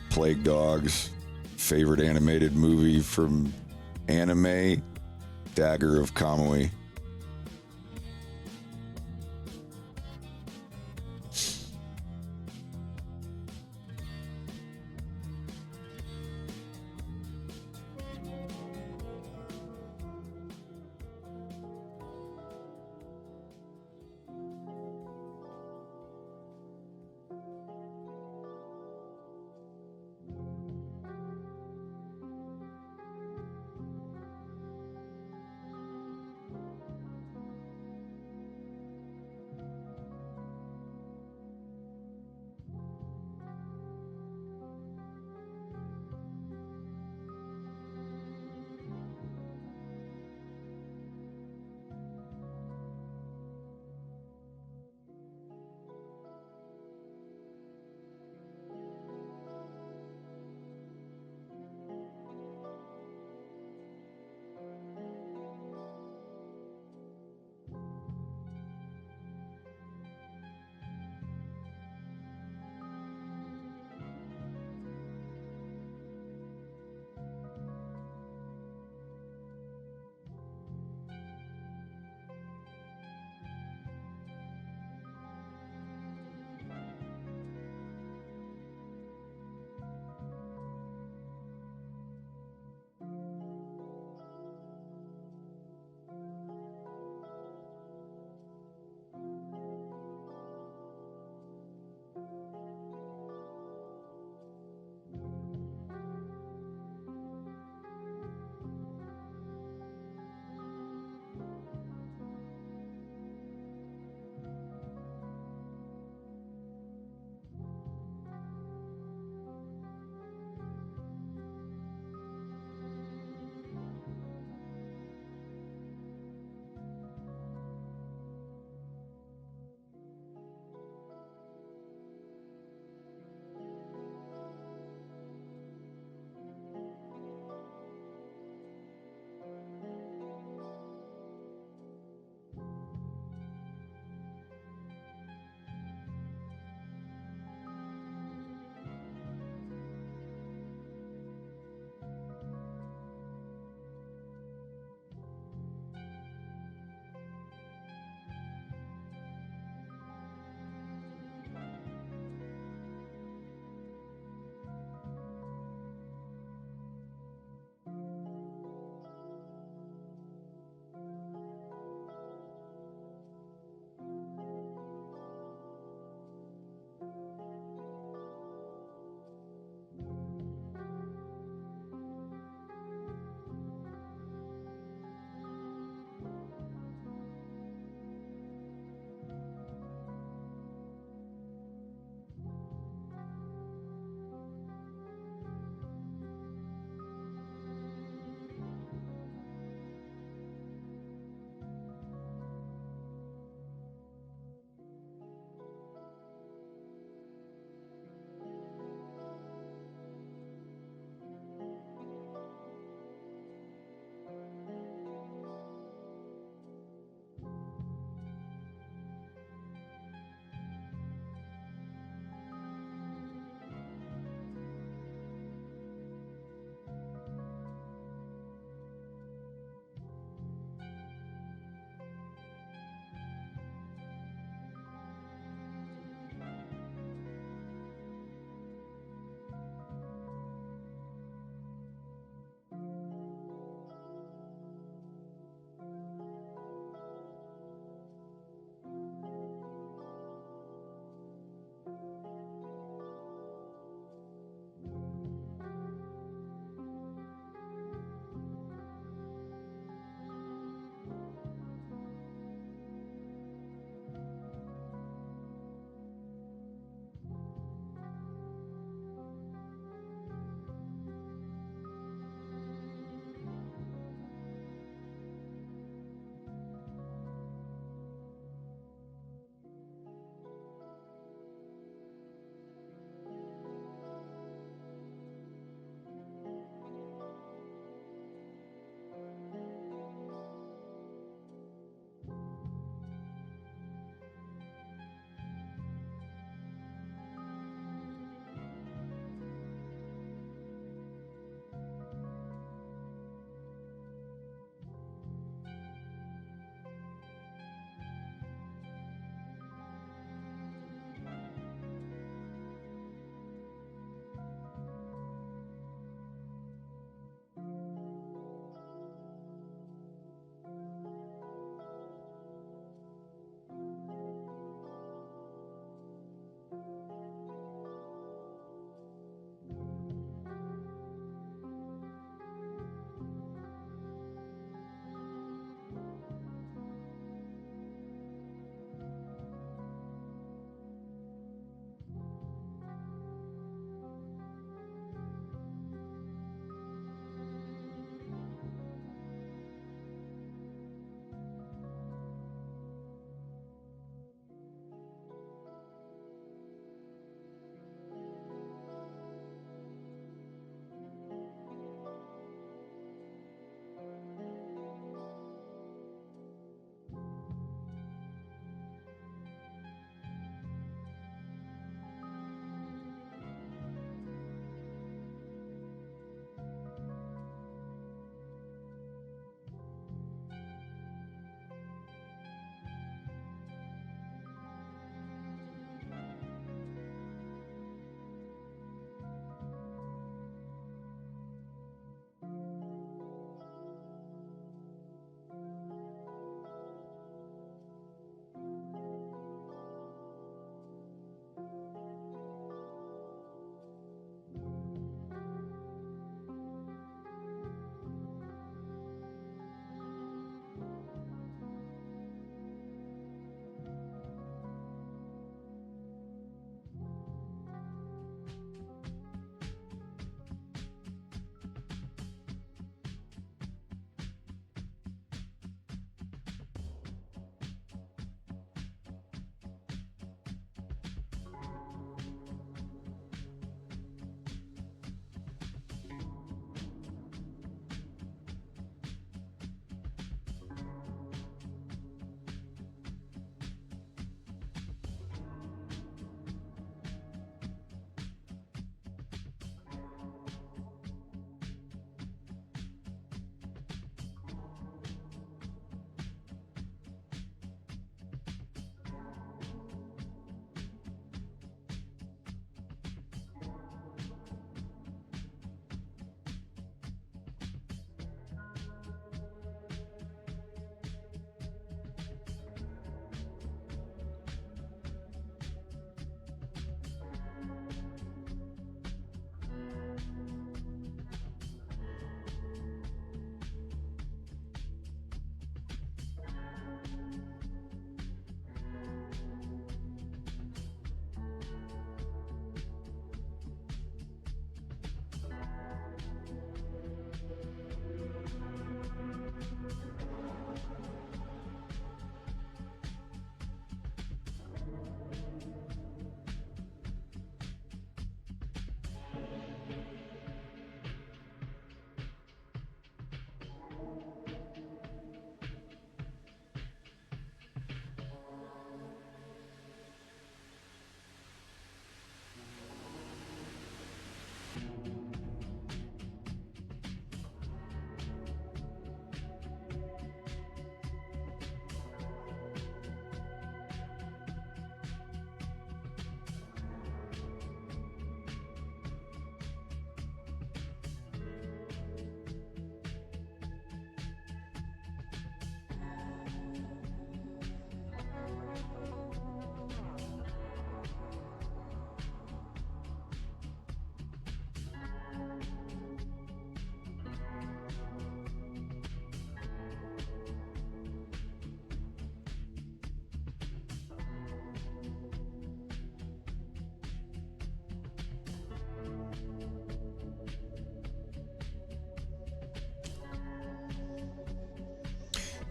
Plague Dogs. Favorite animated movie from anime? Dagger of Kamui.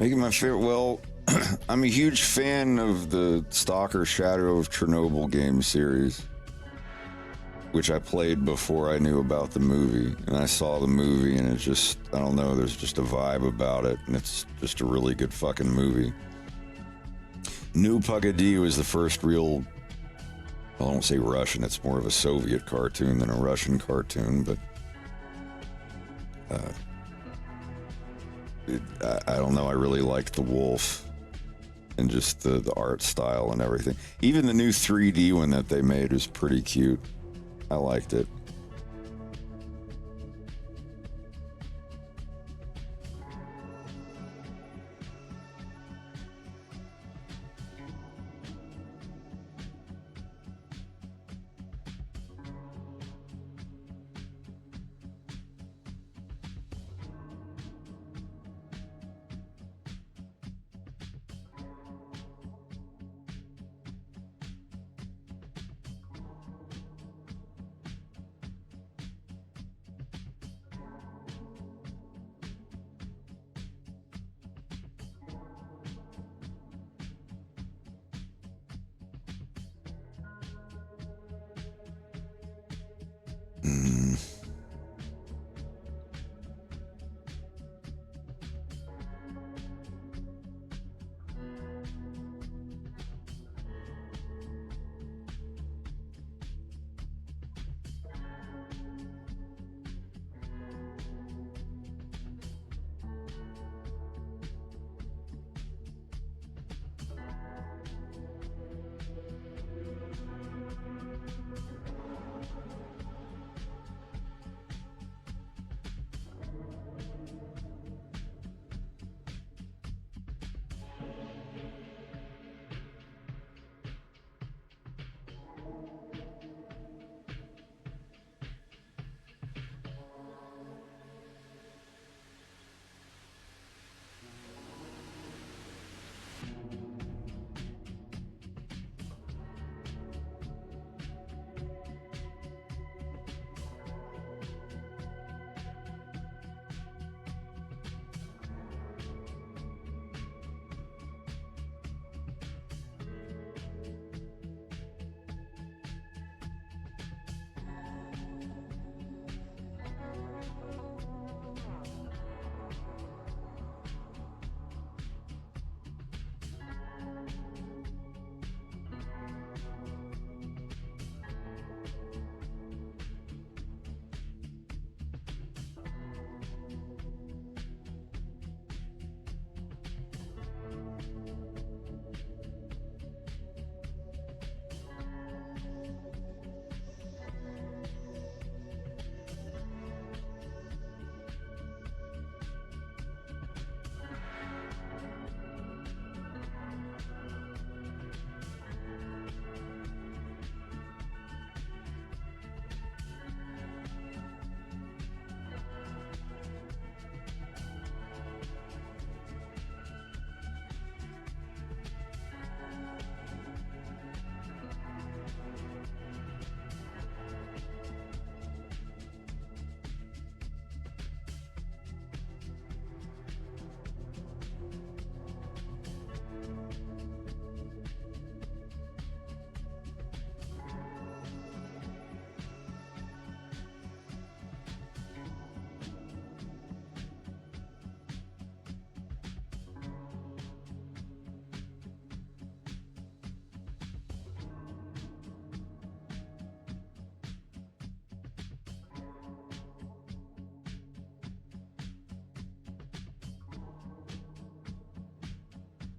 Making my favorite. Well, I'm a huge fan of the Stalker Shadow of Chernobyl game series, which I played before I knew about the movie. And I saw the movie, and it's just, I don't know, there's just a vibe about it, and it's just a really good fucking movie. New Pagadi was the first real, well, I won't say Russian, it's more of a Soviet cartoon than a Russian cartoon, but I don't know, I really liked the wolf and just the art style and everything. Even the new 3D one that they made was pretty cute. I liked it.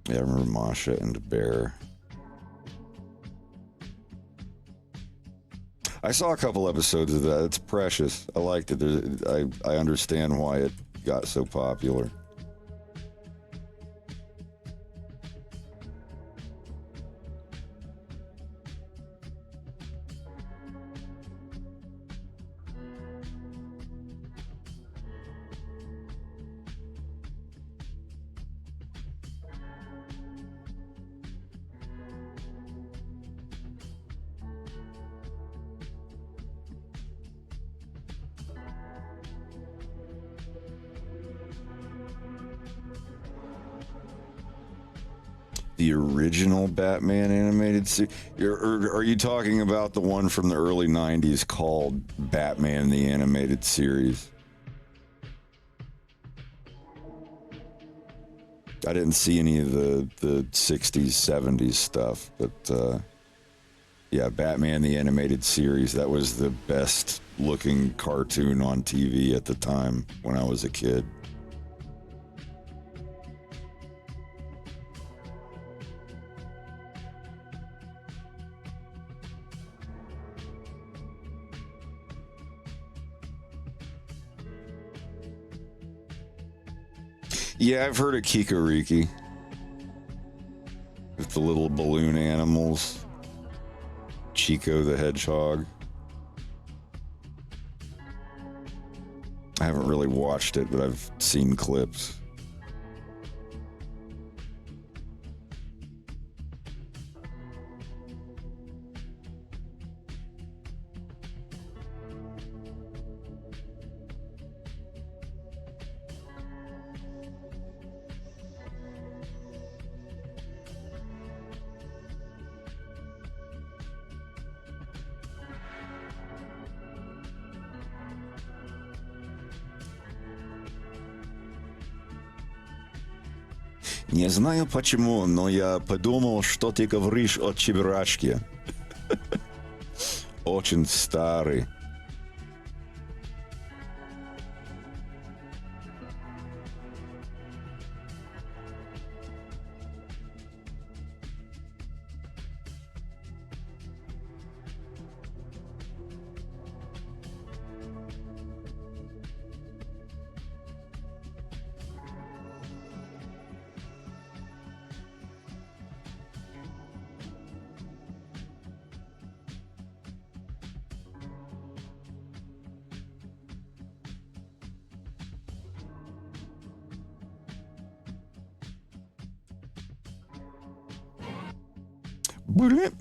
Yeah, I remember Masha and the bear. I saw a couple episodes of that. It's precious. I liked it. I understand why it got so popular. The original Batman animated series? Or are you talking about the one from the early 90s called Batman the Animated Series? I didn't see any of the 60s, 70s stuff, but yeah, Batman the Animated Series, that was the best looking cartoon on TV at the time when I was a kid. Yeah, I've heard of Kikoriki. With the little balloon animals. Chico the Hedgehog. I haven't really watched it, but I've seen clips. Не знаю почему, но я подумал, что ты говоришь о Чебурашке. Очень старый. Блин.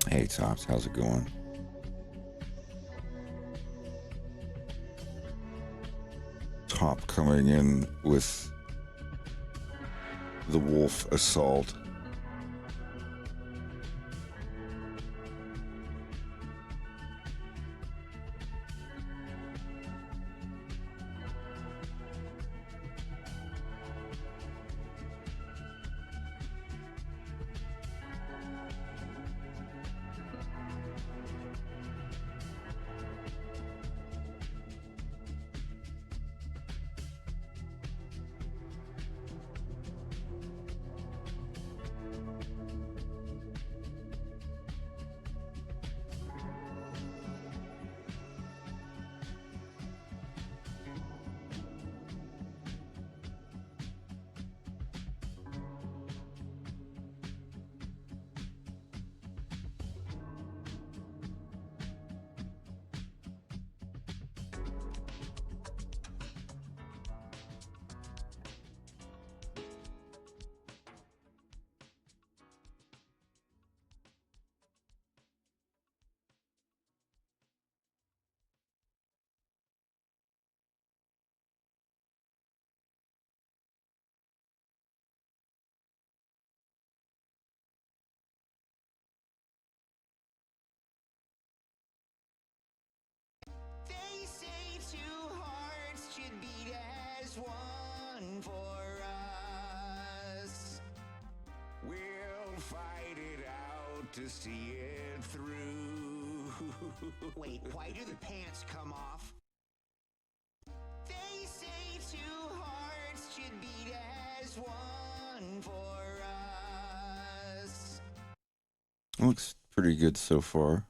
Hey, Tops, how's it going? Top coming in with the wolf assault. to see it through. Wait, why do the pants come off? They say two hearts should beat as one for us. Looks pretty good so far.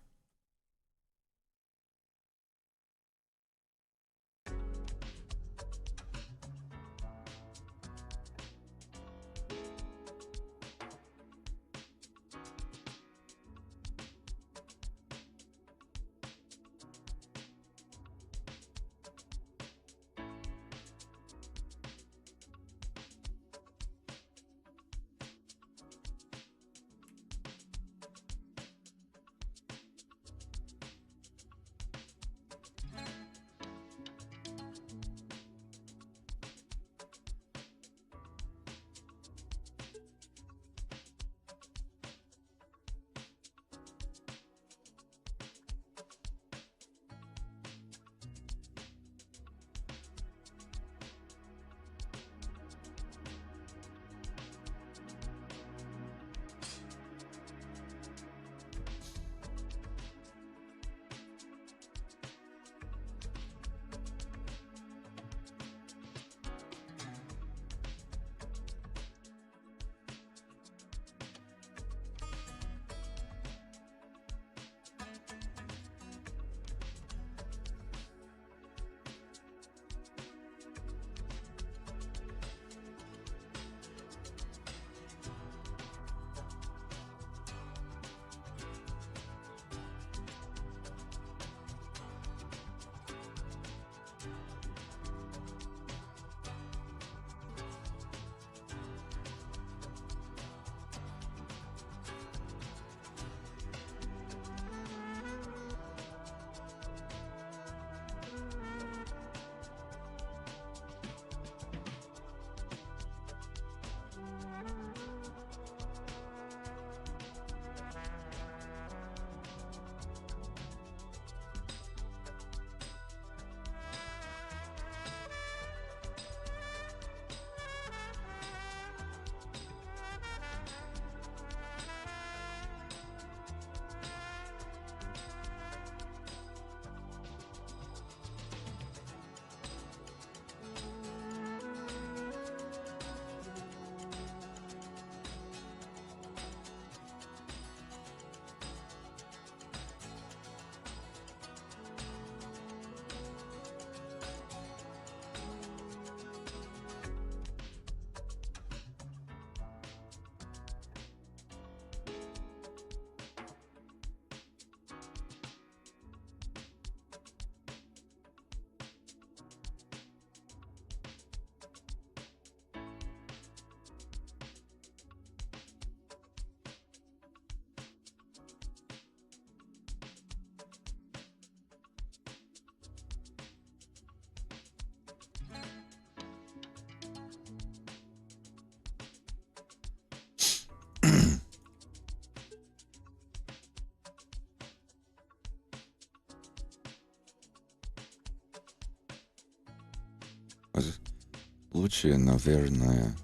Лучше, наверное,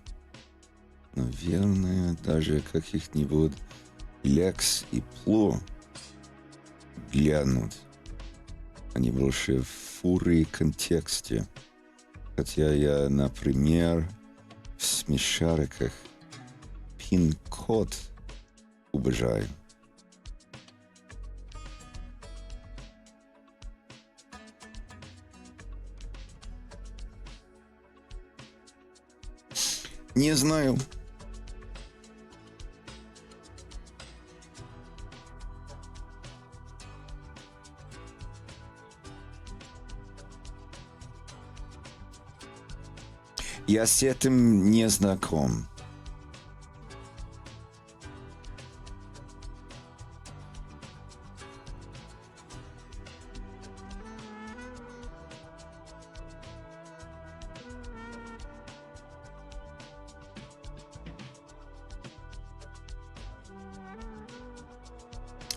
даже каких-нибудь Лекс и Пло глянуть. Они больше в фуре контексте. Хотя я, например, в смешариках пин-код обожаю. Не знаю. Я с этим не знаком.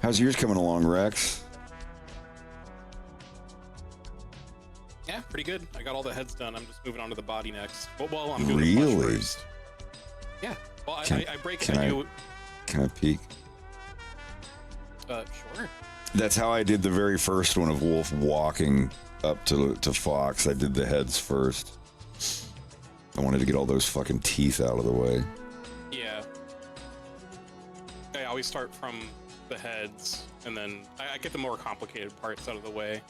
How's yours coming along, Rex? Yeah, pretty good. I got all the heads done. I'm just moving on to the body next. Well, I'm doing the Really? flesh first. Yeah. Well, I break. Can I peek? Sure. That's how I did the very first one of Wolf walking up to Fox. I did the heads first. I wanted to get all those fucking teeth out of the way. Yeah. I always start from the heads, and then I get the more complicated parts out of the way.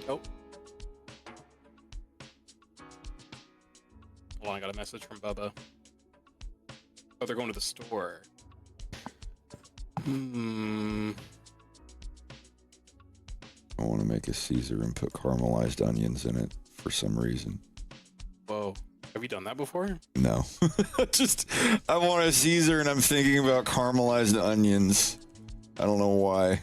Oh. Hold on, I got a message from Bubba. Oh, they're going to the store. I want to make a Caesar and put caramelized onions in it for some reason. Whoa. Have you done that before? No. I want a Caesar and I'm thinking about caramelized onions. I don't know why.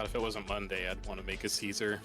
God, if it wasn't Monday, I'd want to make a Caesar.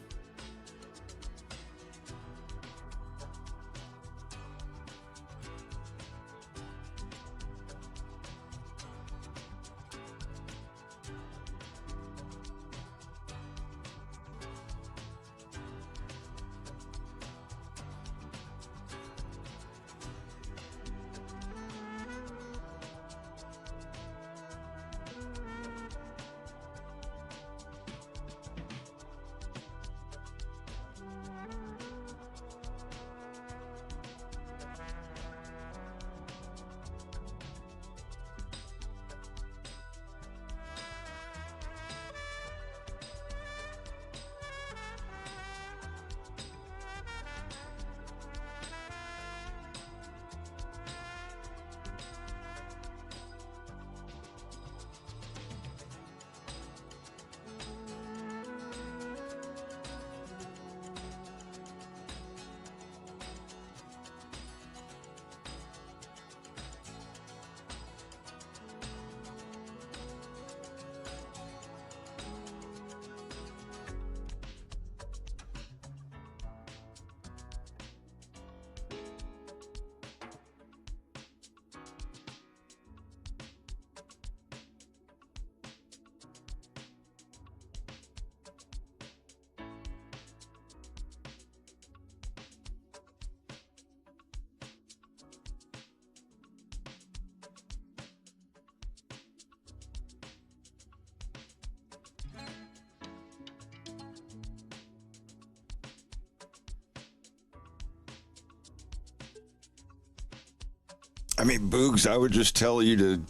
I mean, Boogs, I would just tell you to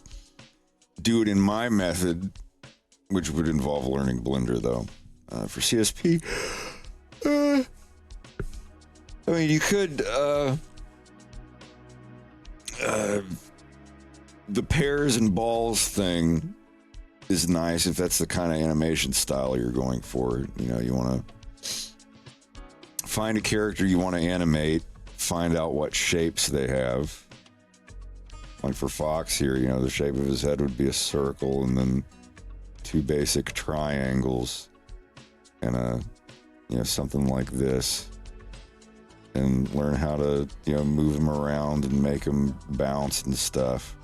do it in my method, which would involve learning Blender, though. For CSP, I mean, you could, the pairs and balls thing is nice if that's the kind of animation style you're going for. You know, you want to find a character you want to animate, find out what shapes they have. Like for Fox here, you know, the shape of his head would be a circle and then two basic triangles and you know, something like this. And learn how to, you know, move them around and make them bounce and stuff.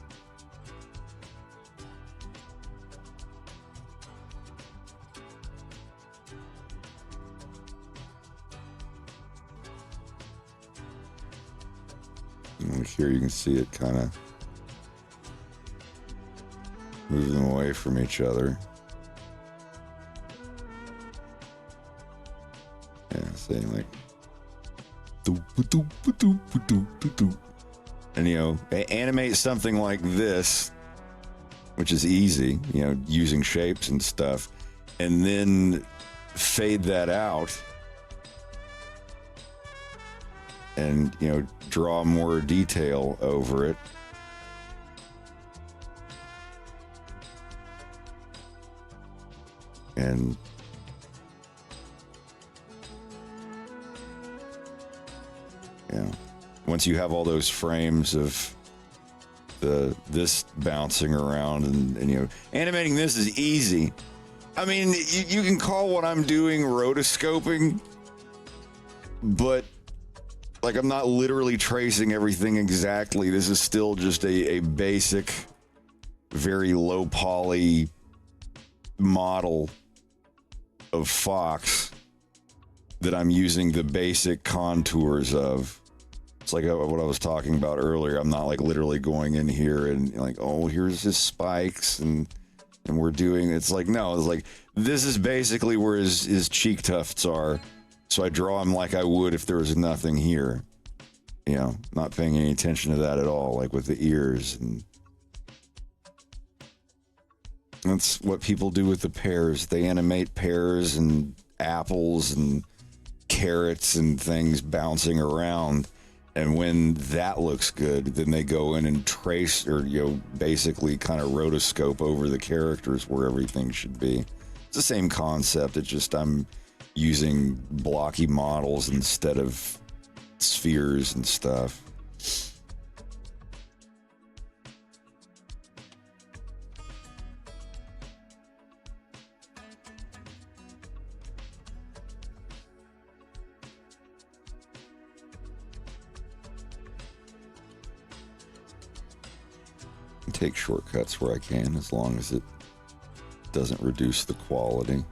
And here you can see it kind of move them away from each other. Yeah, saying like, and you know, animate something like this, which is easy, you know, using shapes and stuff, and then fade that out and, you know, draw more detail over it. And yeah, once you have all those frames of this bouncing around and you know, animating this is easy. I mean, you can call what I'm doing rotoscoping, but like I'm not literally tracing everything exactly. This is still just a basic, very low poly model of Fox that I'm using the basic contours of. It's like what I was talking about earlier. I'm not like literally going in here and like, oh, here's his spikes and we're doing, it's like, no, it's like, this is basically where his cheek tufts are. So I draw him like I would if there was nothing here. You know, not paying any attention to that at all, like with the ears. And that's what people do with the pears. They animate pears and apples and carrots and things bouncing around. And when that looks good, then they go in and trace or, you know, basically kind of rotoscope over the characters where everything should be. It's the same concept. It's just I'm using blocky models instead of spheres and stuff. Take shortcuts where I can, as long as it doesn't reduce the quality.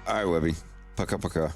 All right, Webby. Paka paka.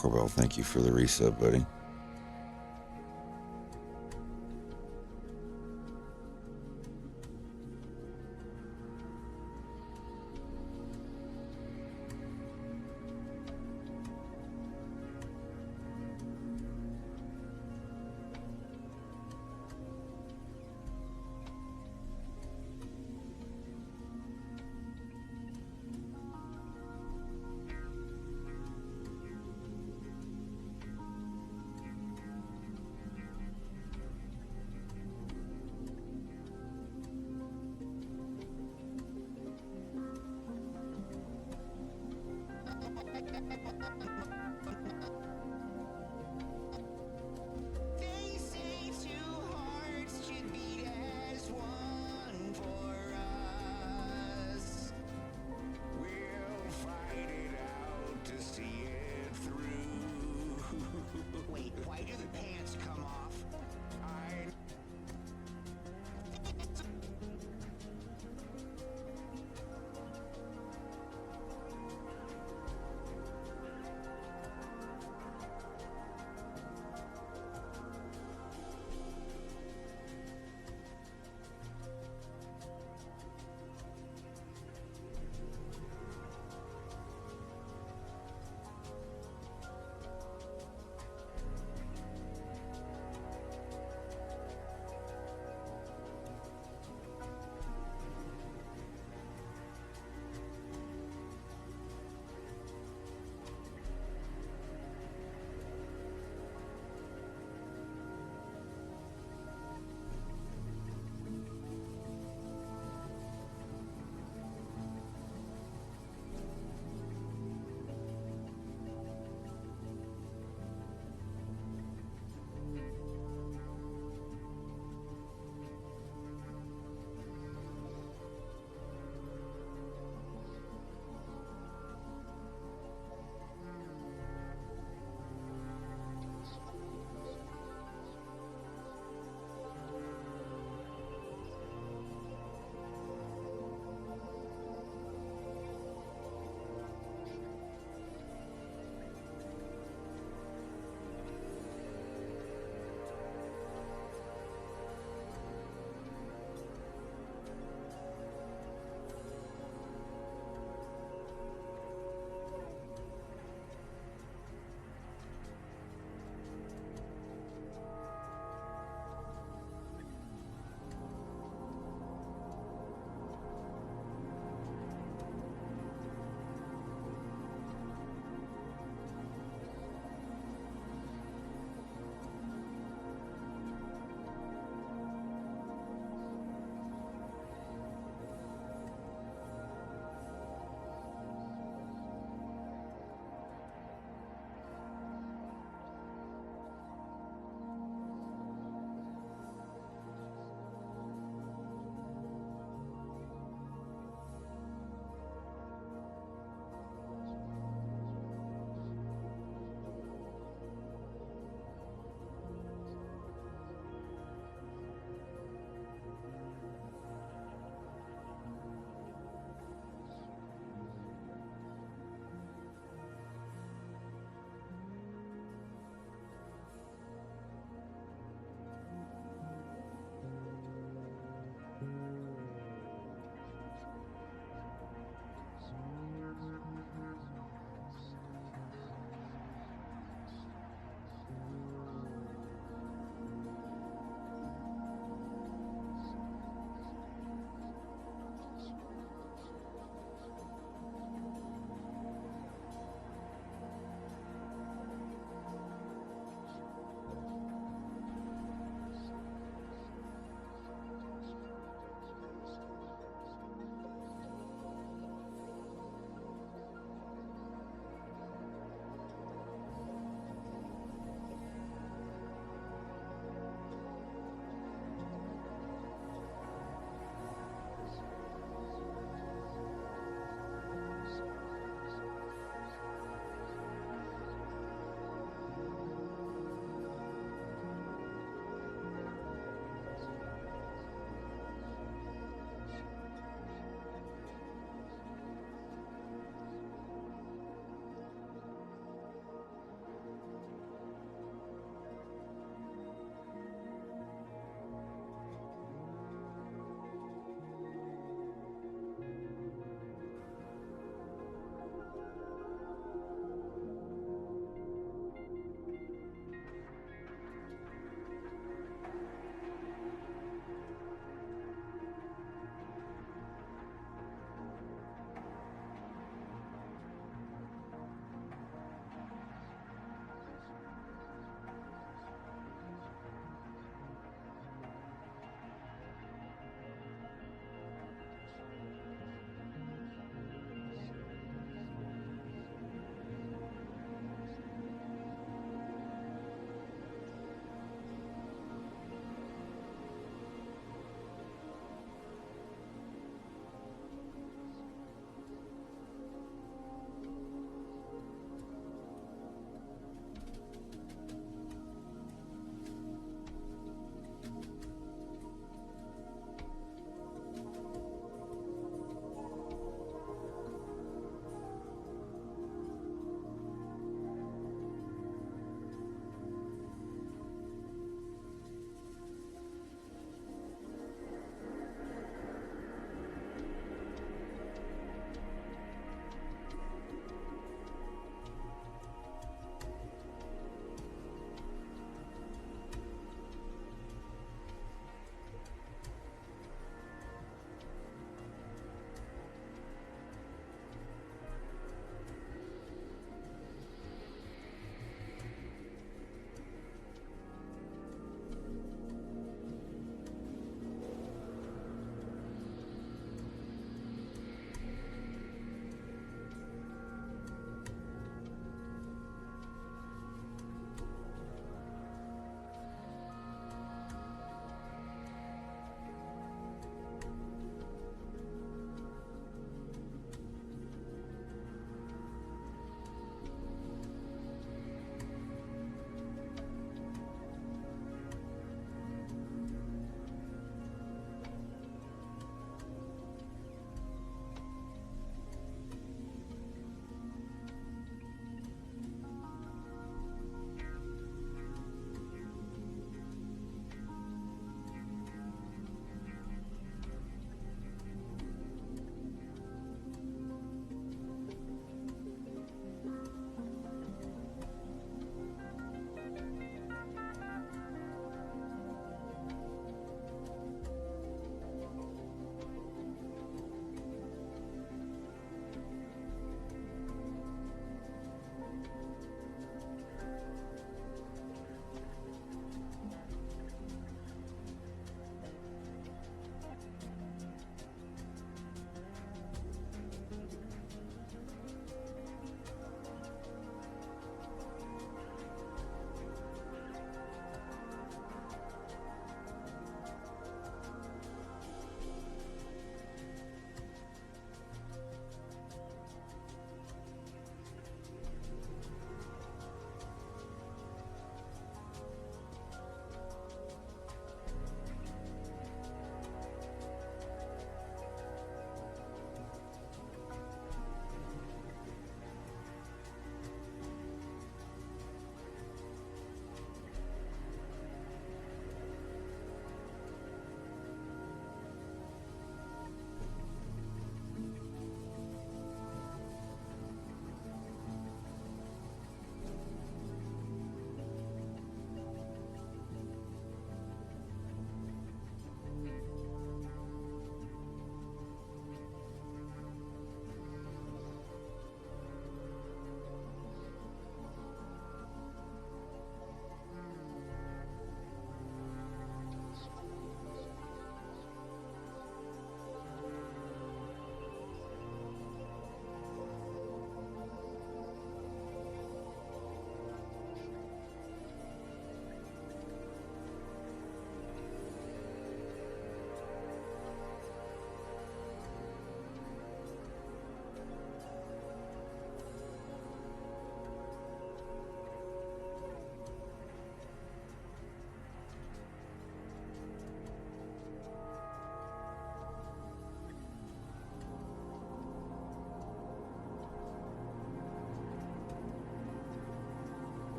Corbell, thank you for the reset, buddy.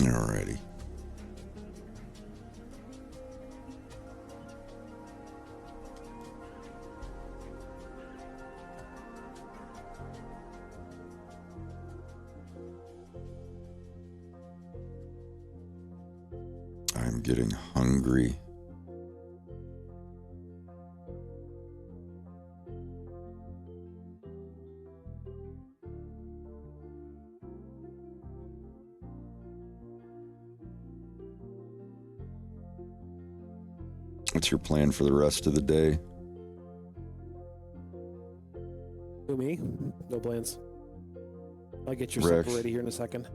Alrighty. I'm getting hungry. What's your plan for the rest of the day? Who, me? No plans. I'll get your Rex. supper ready here in a second.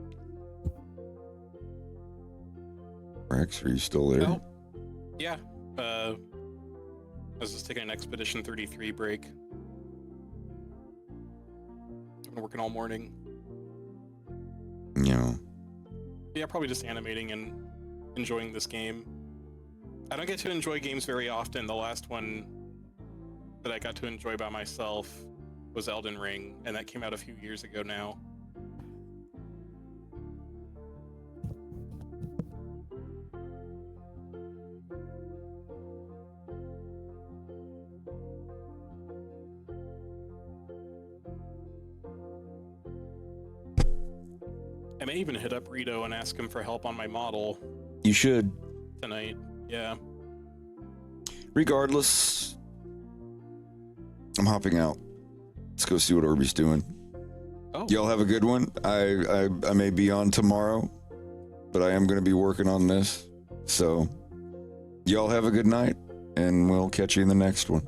Rex, are you still there? Oh, yeah. I was just taking an Expedition 33 break. I've been working all morning. Yeah. Yeah, probably just animating and enjoying this game. I don't get to enjoy games very often. The last one that I got to enjoy by myself was Elden Ring, and that came out a few years ago now. I may even hit up Rito and ask him for help on my model You should. tonight. Yeah. Regardless, I'm hopping out. Let's go see what Orby's doing. Oh. Y'all have a good one. I may be on tomorrow, but I am going to be working on this. So y'all have a good night, and we'll catch you in the next one.